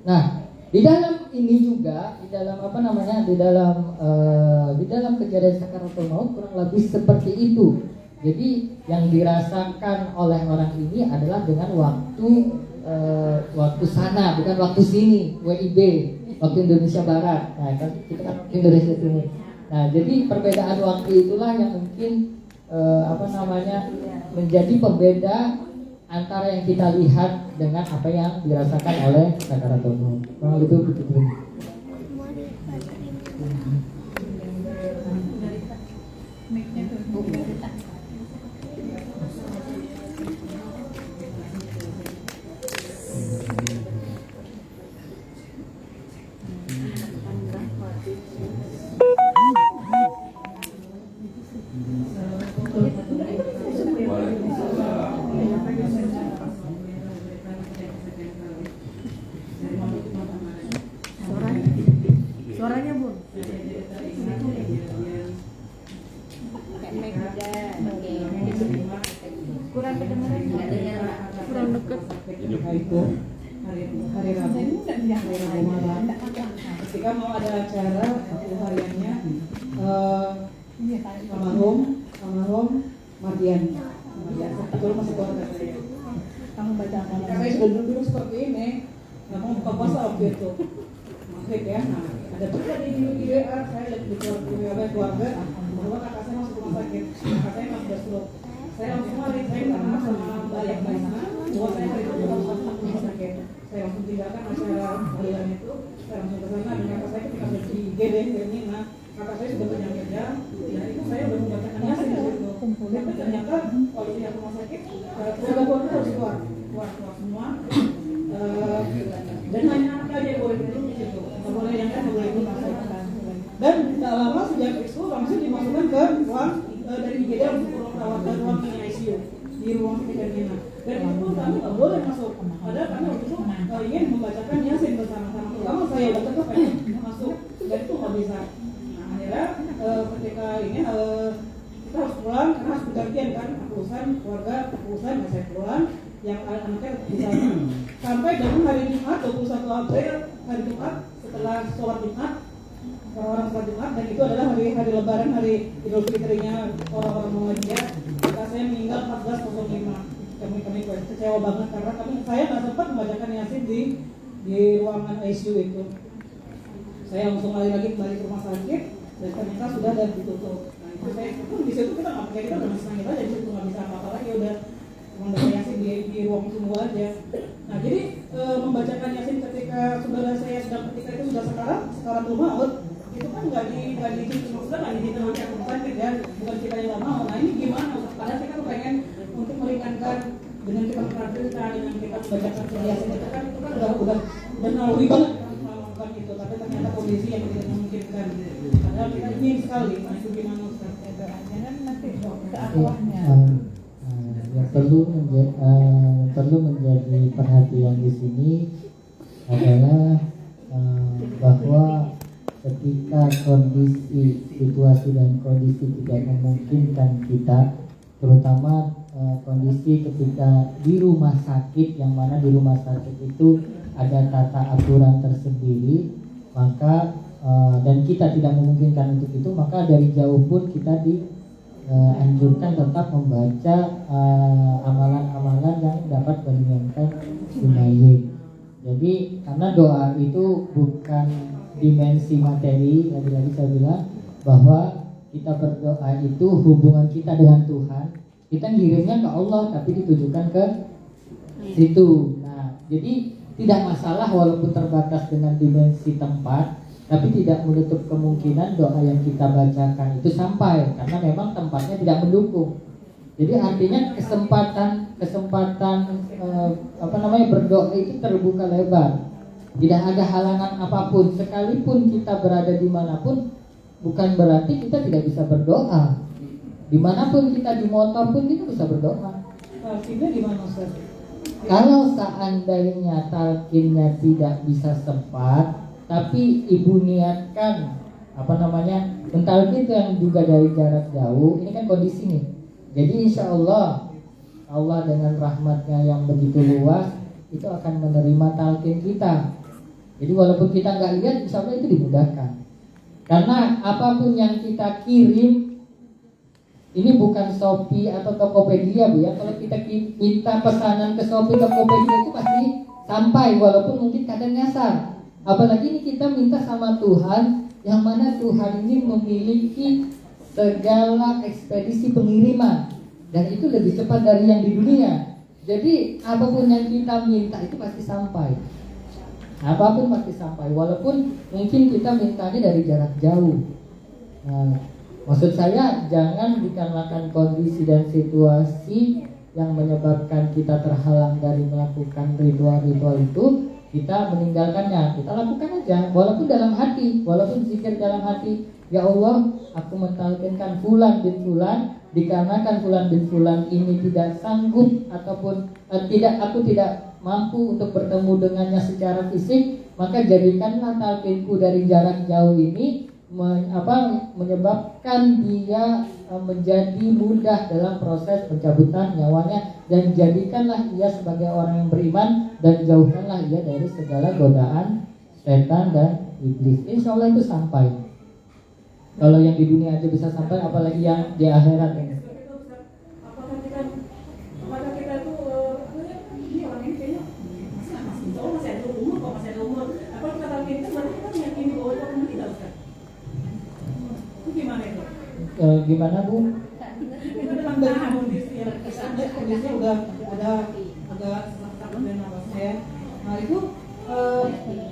Nah, di dalam ini juga, di dalam kejadian sakaratul maut kurang lebih seperti itu. Jadi yang dirasakan oleh orang ini adalah dengan waktu sana, bukan waktu sini, WIB, waktu Indonesia Barat. Nah, kita kan Indonesia sini. Nah, jadi perbedaan waktu itulah yang mungkin menjadi pembeda antara yang kita lihat dengan apa yang dirasakan oleh sakaratul maut. Kurang lebih begitu. Suaranya Bu. Kurang kedengaran. Kurang dekat. Hari Rabu malam ketika mau ada acara satu hariannya almarhum Mardian betul masih keluarga saya. Kamu baca apa? Saya sudah dulu seperti ini. Nah, kamu buka puasa waktu itu maghrib ya. Nah, ada juga di WA saya lihat di keluarga bahwa kedua kakak saya masuk rumah sakit, kakak saya masuk stroke. Saya langsung lari, saya minta maaf sama mbak yang di sana, bahwa saya hari itu harus masuk rumah sakit. Saya langsung tinggalkan acara pengadilan itu, saya langsung ke sana dan kakak saya ketika sudah di GD Nina, kakak saya sudah banyak kerja, ya itu saya udah membacakan Yasin di situ. Tapi ternyata kalau di rumah sakit, keluarga keluarga harus keluar semua. Dan hanya anak aja yang boleh duduk di situ, nggak boleh yang kan boleh ikut masuk. Dan tidak lama sejak itu langsung dimasukkan ke ruang dari IGD langsung ke ruang rawat dan ruang ICU di ruang Nina. Dan itu pun kami nggak boleh masuk. Padahal kami waktu itu ingin membacakan Yasin bersama-sama. Pertama saya udah tetap pengen masuk, dan itu nggak bisa. Nah akhirnya ketika ini kita harus pulang karena harus bergantian kan, aku urusan keluarga, aku urusan saya pulang, yang anaknya di sana. Sampai dengan hari Jumat 21 April, hari Jumat setelah sholat Jumat, orang-orang sholat Jumat, dan itu adalah hari Lebaran, hari Idul Fitrinya orang-orang Muhammadiyah. Kakak saya meninggal 14.05. Kami kecewa banget karena saya nggak sempat membacakan Yasin di ruangan ICU itu. Saya langsung lagi kembali ke rumah sakit dan ternyata sudah dan ditutup. Nah itu saya pun di situ kita nggak pakai, kita udah masih nangis aja di situ, nggak bisa apa-apa lagi, udah membaca Yasin di ruang tunggu aja. Nah jadi membacakan Yasin ketika saudara saya ketika itu sudah sekarang rumah out, itu kan nggak di maksudnya nggak di rumah sakit ya, bukan kita yang nggak mau. Nah ini gimana? Padahal kita tuh pengen untuk meringankan dengan kita memperhatikan, dengan kita membacakan Yasin itu kan udah naluri banget melakukan itu, tapi ternyata kondisi yang tidak memungkinkan. Padahal kita ingin sekali. Nah itu gimana Ustaz? Nanti ke akhwahnya. Yang perlu menjadi perhatian di sini adalah bahwa ketika kondisi situasi dan kondisi tidak memungkinkan kita, terutama kondisi ketika di rumah sakit, yang mana di rumah sakit itu ada tata aturan tersendiri, maka dan kita tidak memungkinkan untuk itu, maka dari jauh pun kita anjurkan tetap membaca amalan-amalan yang dapat meringankan si mayit. Jadi karena doa itu bukan dimensi materi, lagi-lagi saya bilang bahwa kita berdoa itu hubungan kita dengan Tuhan, kita ngirimnya ke Allah tapi ditujukan ke situ. Nah, jadi tidak masalah walaupun terbatas dengan dimensi tempat, tapi tidak menutup kemungkinan doa yang kita bacakan itu sampai, karena memang tempatnya tidak mendukung. Jadi artinya kesempatan berdoa itu terbuka lebar. Tidak ada halangan apapun, sekalipun kita berada dimanapun, bukan berarti kita tidak bisa berdoa. Dimanapun kita, di motor pun kita bisa berdoa. Talqinnya gimana Ustaz? Kalau seandainya talqinnya tidak bisa sempat, tapi ibu niatkan mentalqin itu yang juga dari jarak jauh, ini kan kondisi nih. Jadi insya Allah dengan rahmatnya yang begitu luas itu akan menerima talqin kita. Jadi walaupun kita nggak lihat, insya Allah itu dimudahkan. Karena apapun yang kita kirim, ini bukan Shopee atau Tokopedia Bu ya. Kalau kita minta pesanan ke Shopee, Tokopedia itu pasti sampai, walaupun mungkin kadang nyasar. Apalagi ini kita minta sama Tuhan, yang mana Tuhan ini memiliki segala ekspedisi pengiriman, dan itu lebih cepat dari yang di dunia. Jadi apapun yang kita minta itu pasti sampai. Apapun pasti sampai, walaupun mungkin kita mintanya dari jarak jauh. Nah, maksud saya jangan dikarenakan kondisi dan situasi yang menyebabkan kita terhalang dari melakukan ritual-ritual itu, kita meninggalkannya. Kita lakukan aja, walaupun dalam hati, walaupun zikir dalam hati. Ya Allah, aku mentalkinkan fulan bin fulan, dikarenakan fulan bin fulan ini tidak sanggup ataupun aku tidak mampu untuk bertemu dengannya secara fisik, maka jadikanlah talqinku dari jarak jauh ini menyebabkan dia menjadi mudah dalam proses pencabutan nyawanya, dan jadikanlah ia sebagai orang yang beriman, dan jauhkanlah ia dari segala godaan setan dan iblis. Insya Allah itu sampai. Kalau yang di dunia aja bisa sampai, apalagi yang di akhirat ini. Apakah kita itu ini orang ini kayaknya masih ada umur. Apa kita talqin itu berarti kita meyakini bahwa itu tidak Ustaz? Itu gimana itu? Gimana Bu? Itu memang dari kondisi yang kondisinya udah ada agak sesak dan nafasnya ya. Nah itu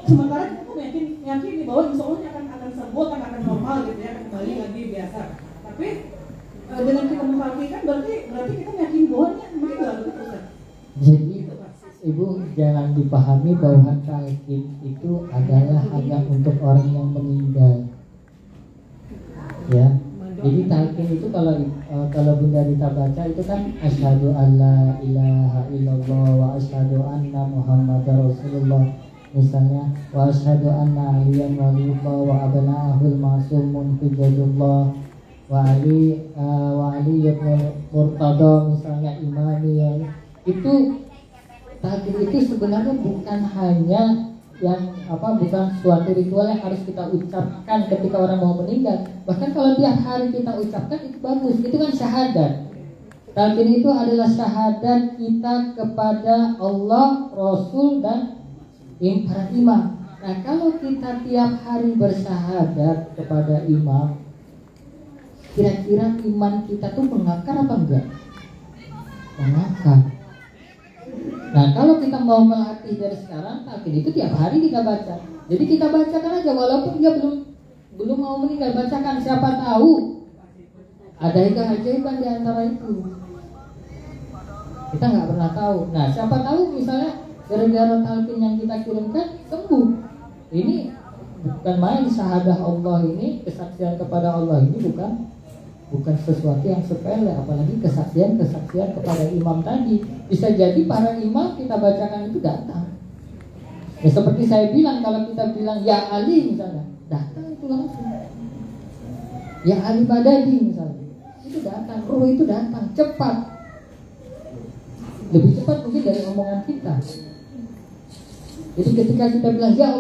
sementara kita tuh yakin bahwa insya Allah akan sembuh, akan normal gitu ya, akan kembali lagi biasa. Tapi dengan kita memperhatikan berarti kita yakin bahwa ini meninggal begitu Ustaz. Jadi Ibu jangan dipahami bahwa talqin itu adalah hanya untuk orang yang meninggal. Ya. Jadi talqin itu kalau Bunda Rita baca itu kan asyhadu alla ilaha illallah wa asyhadu anna muhammadar rasulullah. Misalnya wa asyhadu anna aliyan waliyullah wa abna'ahul ma'sumun hujjatullah wa ali murtada misalnya imami. Itu talqin itu sebenarnya bukan hanya bukan suatu ritual yang harus kita ucapkan ketika orang mau meninggal. Bahkan kalau tiap hari kita ucapkan itu bagus, itu kan syahadat. Talqin itu adalah syahadat kita kepada Allah, Rasul dan para imam. Nah kalau kita tiap hari bersyahadat kepada imam, kira-kira iman kita tuh mengakar apa enggak? Mengakar. Nah kalau kita mau melatih dari sekarang, talqin itu tiap hari kita baca. Jadi kita bacakan aja walaupun dia belum mau meninggal, bacakan, siapa tahu ada keajaiban di antara itu. Kita nggak pernah tahu. Nah siapa tahu misalnya gara-gara talqin yang kita kirimkan sembuh. Ini bukan main, syahadah Allah ini, kesaksian kepada Allah ini bukan sesuatu yang sepele, apalagi kesaksian kepada imam tadi. Bisa jadi para imam kita bacakan itu datang. Ya seperti saya bilang, kalau kita bilang ya Ali misalnya, datang itu langsung. Ya Ali Badadi misalnya, itu datang, roh itu datang cepat. Lebih cepat mungkin dari omongan kita. Jadi ketika kita bilang ya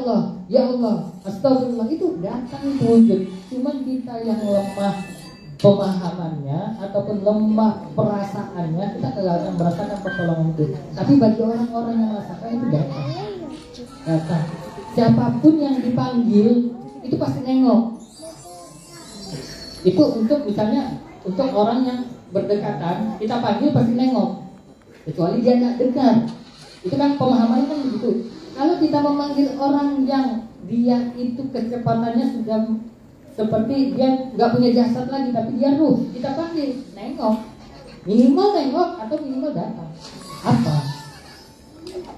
Allah, astagfirullah, itu datang itu wujud. Cuman kita yang lemah pemahamannya ataupun lemah perasaannya, kita tidak akan merasakan pertolongan itu. Tapi bagi orang-orang yang merasakan itu datang. Siapapun yang dipanggil itu pasti nengok. Itu untuk misalnya untuk orang yang berdekatan, kita panggil pasti nengok. Kecuali dia nggak dengar. Itu kan pemahamannya kan begitu. Kalau kita memanggil orang yang dia itu kecepatannya sudah seperti dia nggak punya jasad lagi, tapi dia ruh, kita panggil, nengok, minimal nengok atau minimal datang. Apa?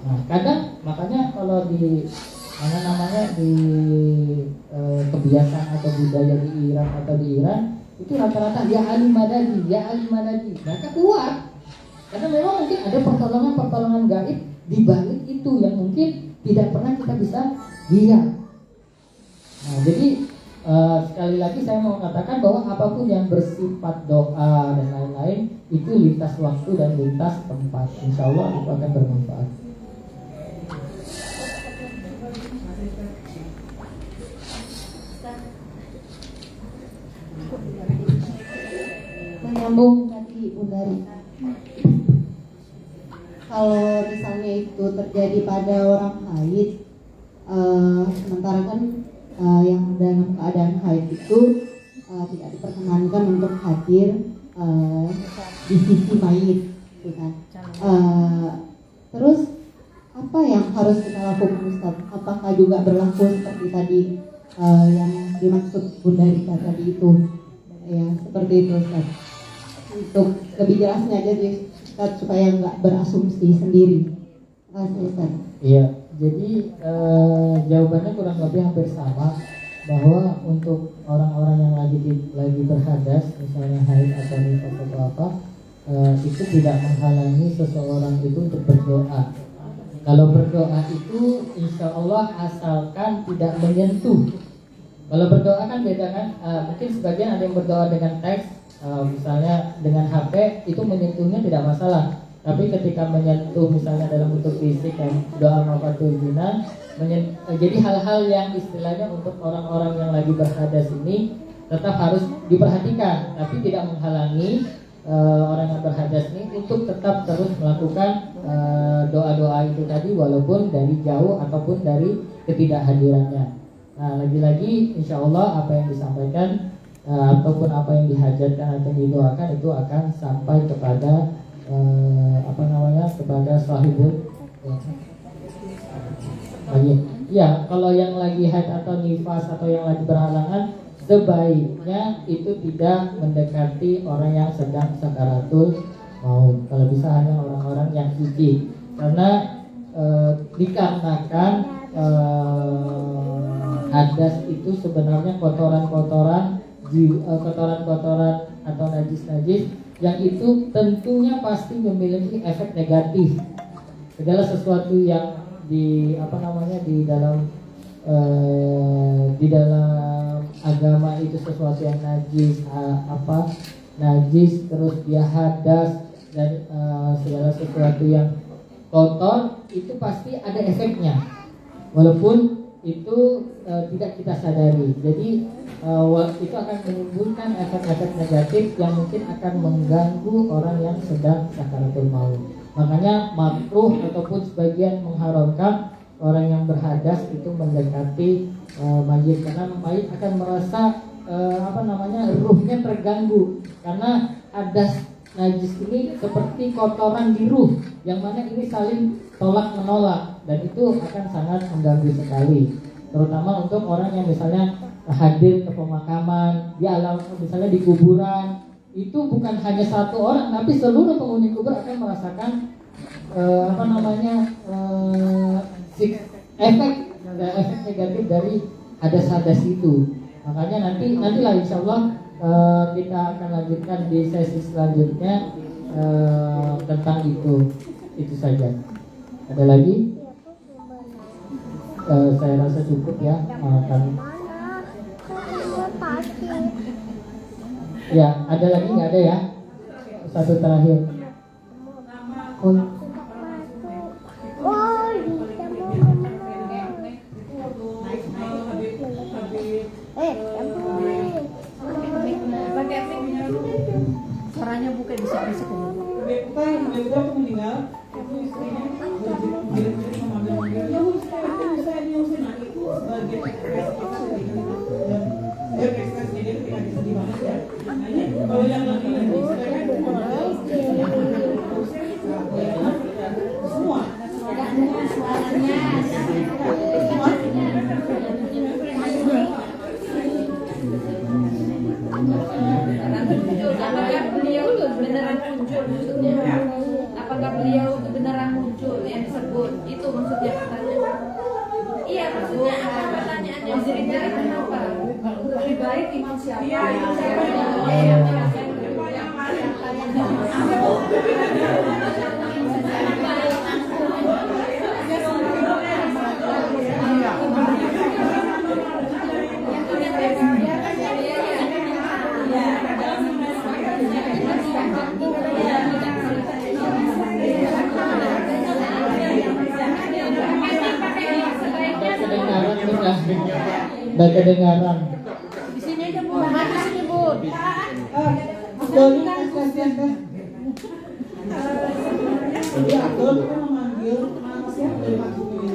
Nah, kadang makanya kalau di kebiasaan atau budaya di Irak itu rata-rata ya Ali Madadi. Mereka kuat karena memang mungkin ada pertolongan gaib di balik itu yang mungkin tidak pernah kita bisa lihat. Nah, jadi sekali lagi saya mau katakan bahwa apapun yang bersifat doa dan lain-lain itu lintas waktu dan lintas tempat. Insya Allah itu akan bermanfaat. Menyambung tadi Bunda Rita, kalau misalnya itu terjadi pada orang haid, sementara kan yang dalam keadaan haid itu tidak diperkenankan untuk hadir di sisi mayit, gitu kan. Terus apa yang harus kita lakukan Ustaz? Apakah juga berlaku seperti tadi yang dimaksud Bunda Rita tadi itu? Ya seperti itu Ustaz. Untuk lebih jelasnya aja Ustaz supaya nggak berasumsi sendiri. Terima kasih Ustaz. Iya. Jadi jawabannya kurang lebih hampir sama, bahwa untuk orang-orang yang lagi berhadas, misalnya haid atau nifas atau apa, itu tidak menghalangi seseorang itu untuk berdoa. Kalau berdoa itu insya Allah asalkan tidak menyentuh. Kalau berdoa kan beda kan, mungkin sebagian ada yang berdoa dengan teks, misalnya dengan HP, itu menyentuhnya tidak masalah. Tapi ketika menyentuh misalnya dalam bentuk fisik dan doa mafatul jinan, jadi hal-hal yang istilahnya untuk orang-orang yang lagi berhadas ini tetap harus diperhatikan, tapi tidak menghalangi orang yang berhadas ini untuk tetap terus melakukan doa-doa itu tadi, walaupun dari jauh ataupun dari ketidakhadirannya. Nah lagi-lagi insya Allah apa yang disampaikan ataupun apa yang dihajatkan atau didoakan itu akan sampai kepada kepada sahibul ya. Kalau yang lagi haid atau nifas atau yang lagi berhalangan, sebaiknya itu tidak mendekati orang yang sedang sakaratul maut. Kalau bisa hanya orang-orang yang suci, karena dikarenakan hadas itu sebenarnya kotoran-kotoran atau najis-najis yang itu tentunya pasti memiliki efek negatif. Segala sesuatu yang di dalam agama itu sesuatu yang najis terus dia hadas dan segala sesuatu yang kotor itu pasti ada efeknya, walaupun itu tidak kita sadari. Jadi itu akan menimbulkan efek-efek negatif yang mungkin akan mengganggu orang yang sedang sakaratul maut. Makanya makruh ataupun sebagian mengharamkan orang yang berhadas itu mendekati mayit, karena mayit akan merasa ruhnya terganggu, karena hadas najis ini seperti kotoran di ruh yang mana ini saling tolak menolak, dan itu akan sangat mengganggu sekali, terutama untuk orang yang misalnya hadir ke pemakaman di alam, misalnya di kuburan. Itu bukan hanya satu orang, tapi seluruh penghuni kubur akan merasakan efek negatif dari hadas-hadas itu. Makanya nantilah insya Allah kita akan lanjutkan di sesi selanjutnya tentang itu saja. Ada lagi? Saya rasa cukup ya. Ya, ada lagi nggak ada ya? Satu terakhir. Caranya bukan bisa-bisa. Kita yang meninggal itu istrinya mengirim mengambil mobil. Ya saya itu sebagai ekspresi dan ekspresi jadi ketika sedih banget ya. Kalau yang lagi saya semua apakah beliau beneran muncul yang disebut itu maksudnya katanya? Iya, maksudnya apa pertanyaannya? Jerit-jerit kenapa? Lebih baik imam siapa? Imam siapa? Udah kedengaran. Di sini aja Bu, di sini Bu. Abdul kita memanggil siapa dari maksudnya?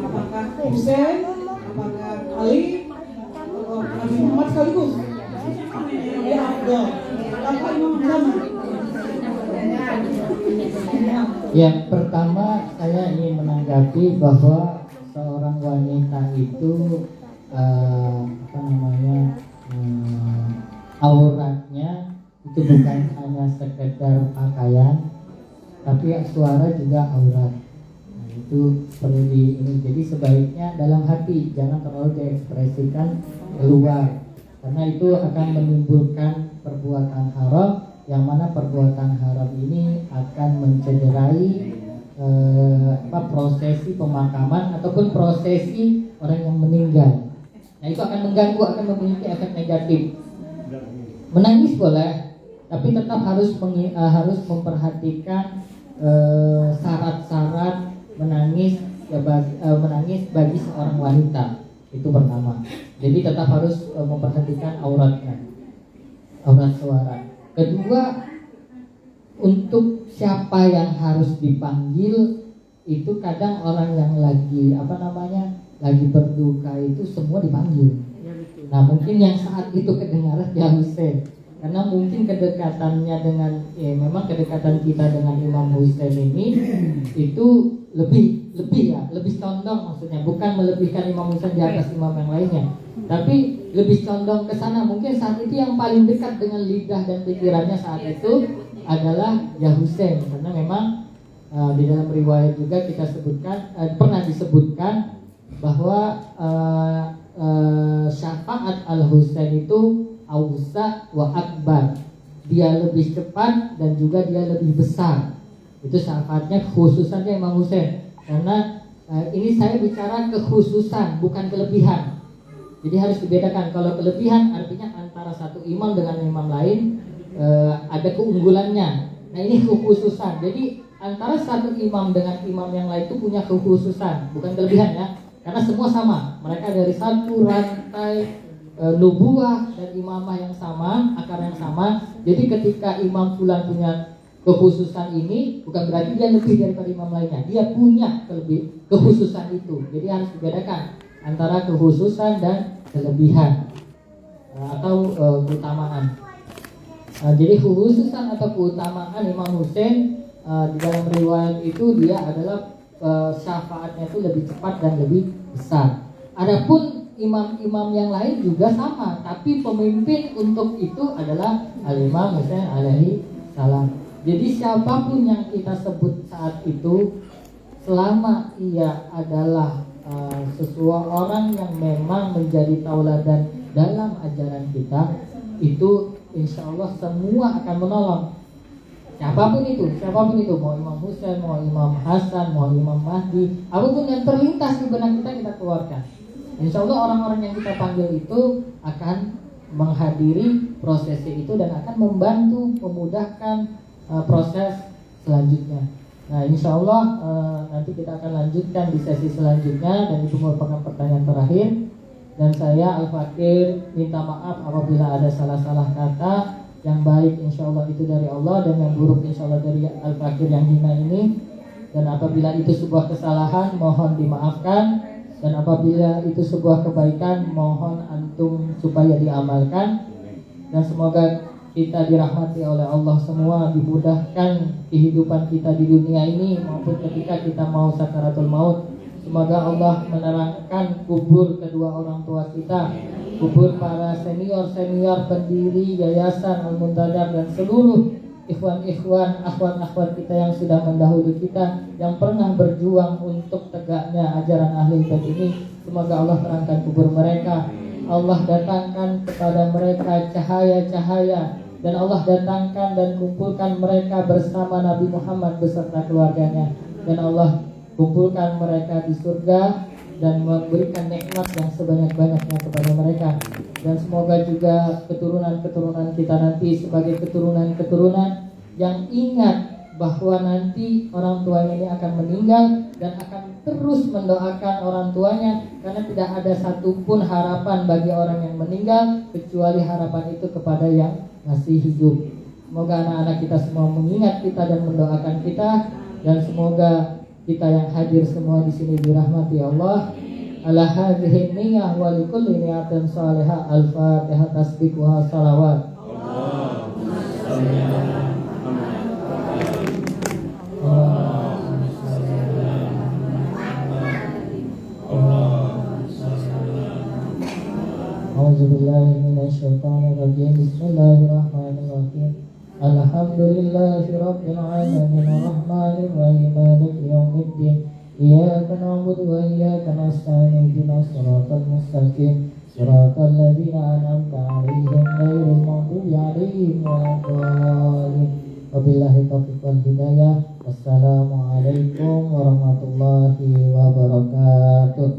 Apakah Hussein, apakah Ali, atau Nabi Muhammad sekaligus? Ya Abdul, apa Imam sama? Yang pertama saya ingin menanggapi bahwa seorang wanita itu auratnya itu bukan hanya sekedar pakaian, tapi suara juga aurat. Nah, itu perlu ini. Jadi sebaiknya dalam hati, jangan terlalu diekspresikan keluar, karena itu akan menimbulkan perbuatan haram, yang mana perbuatan haram ini akan mencederai prosesi pemakaman ataupun prosesi orang yang meninggal. Nah, itu akan mengganggu, akan memiliki efek negatif. Menangis boleh, tapi tetap harus memperhatikan syarat-syarat menangis bagi seorang wanita. Itu pertama. Jadi tetap harus memperhatikan auratnya, aurat suara. Kedua, untuk siapa yang harus dipanggil, itu kadang orang yang lagi lagi berduka itu semua dipanggil. Nah mungkin yang saat itu kedengaran ya Husain, karena mungkin kedekatannya dengan memang kedekatan kita dengan Imam Husain ini itu lebih condong, maksudnya bukan melebihkan Imam Husain di atas imam yang lainnya, tapi lebih condong ke sana. Mungkin saat itu yang paling dekat dengan lidah dan pikirannya saat itu adalah ya Husain, karena memang di dalam riwayat juga kita sebutkan pernah disebutkan bahwa syafaat al-Husain itu awsa wa akbar, dia lebih cepat dan juga dia lebih besar. Itu syafaatnya, khususannya Imam Husain. Karena ini saya bicara kekhususan, bukan kelebihan. Jadi harus dibedakan. Kalau kelebihan artinya antara satu imam dengan imam lain ada keunggulannya. Nah ini kekhususan. Jadi antara satu imam dengan imam yang lain itu punya kekhususan, bukan kelebihan ya. Karena semua sama, mereka dari satu rantai nubuah dan imamah yang sama, akar yang sama. Jadi ketika Imam Fulan punya kekhususan ini, bukan berarti dia lebih daripada imam lainnya. Dia punya kekhususan itu. Jadi harus dibedakan antara kekhususan dan kelebihan atau keutamaan. Jadi kekhususan atau keutamaan Imam Husain di dalam riwayat itu dia adalah syafaatnya itu lebih cepat dan lebih besar. Adapun imam-imam yang lain juga sama, tapi pemimpin untuk itu adalah Al-Imam Husain alaihi salam. Jadi siapapun yang kita sebut saat itu, selama ia adalah seseorang yang memang menjadi tauladan dalam ajaran kita, itu insya Allah semua akan menolong. Siapapun itu, mau Imam Husain, mau Imam Hasan, mau Imam Mahdi, apapun yang terlintas di benak kita keluarkan. Insya Allah orang-orang yang kita panggil itu akan menghadiri prosesi itu dan akan membantu, memudahkan proses selanjutnya. Nah insya Allah nanti kita akan lanjutkan di sesi selanjutnya, dan itu merupakan pertanyaan terakhir. Dan saya Al-Fakir minta maaf apabila ada salah-salah kata. Yang baik insya Allah itu dari Allah, dan yang buruk insya Allah dari Al-Fakir yang hina ini. Dan apabila itu sebuah kesalahan, mohon dimaafkan. Dan apabila itu sebuah kebaikan, mohon antum supaya diamalkan. Dan semoga kita dirahmati oleh Allah semua, dimudahkan kehidupan kita di dunia ini maupun ketika kita mau sakaratul maut. Semoga Allah menerangkan kubur kedua orang tua kita, kubur para senior-senior pendiri Yayasan Al-Muntadab, dan seluruh ikhwan-ikhwan, akhwat-akhwat kita yang sudah mendahului kita, yang pernah berjuang untuk tegaknya ajaran Ahlul Bait ini. Semoga Allah terangkan kubur mereka, Allah datangkan kepada mereka cahaya-cahaya, dan Allah datangkan dan kumpulkan mereka bersama Nabi Muhammad beserta keluarganya. Dan Allah kumpulkan mereka di surga dan memberikan nikmat yang sebanyak-banyaknya kepada mereka. Dan semoga juga keturunan-keturunan kita nanti sebagai keturunan-keturunan yang ingat bahwa nanti orang tuanya ini akan meninggal dan akan terus mendoakan orang tuanya, karena tidak ada satupun harapan bagi orang yang meninggal kecuali harapan itu kepada yang masih hidup. Semoga anak-anak kita semua mengingat kita dan mendoakan kita, dan semoga kita yang hadir semua di sini dirahmati Allah. Ala hadhihi niyyah wa likulli niyatin salihah. Al-Fatihah, tasbih wa salawat. Allahumma shalli ala A'udzubillahi minasyaitonir rajim. Bismillahirrahmanirrahim. Alhamdulillahi rabbil alamin arrahmanir rahim maliki yaumiddin. Iyyaka na'budu wa iyyaka nasta'in. Ihdinas siratal mustaqim. Siratal ladzina an'amta 'alaihim ghairil maghdubi 'alaihim waladdallin. Wabillahi taufiq wal hidayah. Wassalamualaikum warahmatullahi wabarakatuh.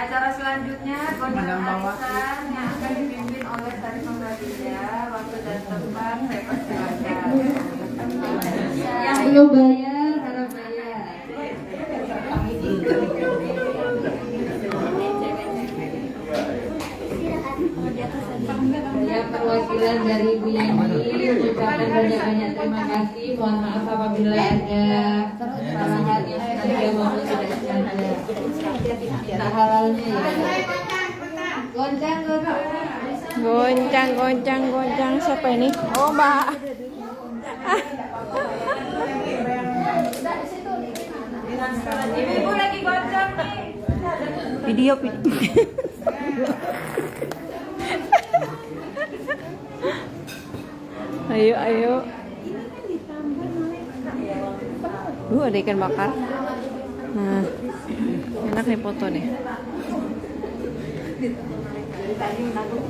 Acara selanjutnya Gonjang Arisan yang akan dipimpin oleh Tari Nuradia. Waktu dan tempat saya persilakan. Yang belum bayar harap bayar. Ya, perwakilan dari Bu Yani mengucapkan banyak-banyak terima kasih. Mohon maaf apabila ada kesalahan yang sengaja maupun tidak sengaja. Minta halalnya ya. Goncang, Goncang. Siapa ini? Oh, Mbak. Ibu lagi goncang nih. Video. Ayo. Ada ikan bakar. Nah, enak nih foto nih. Tadi menanggung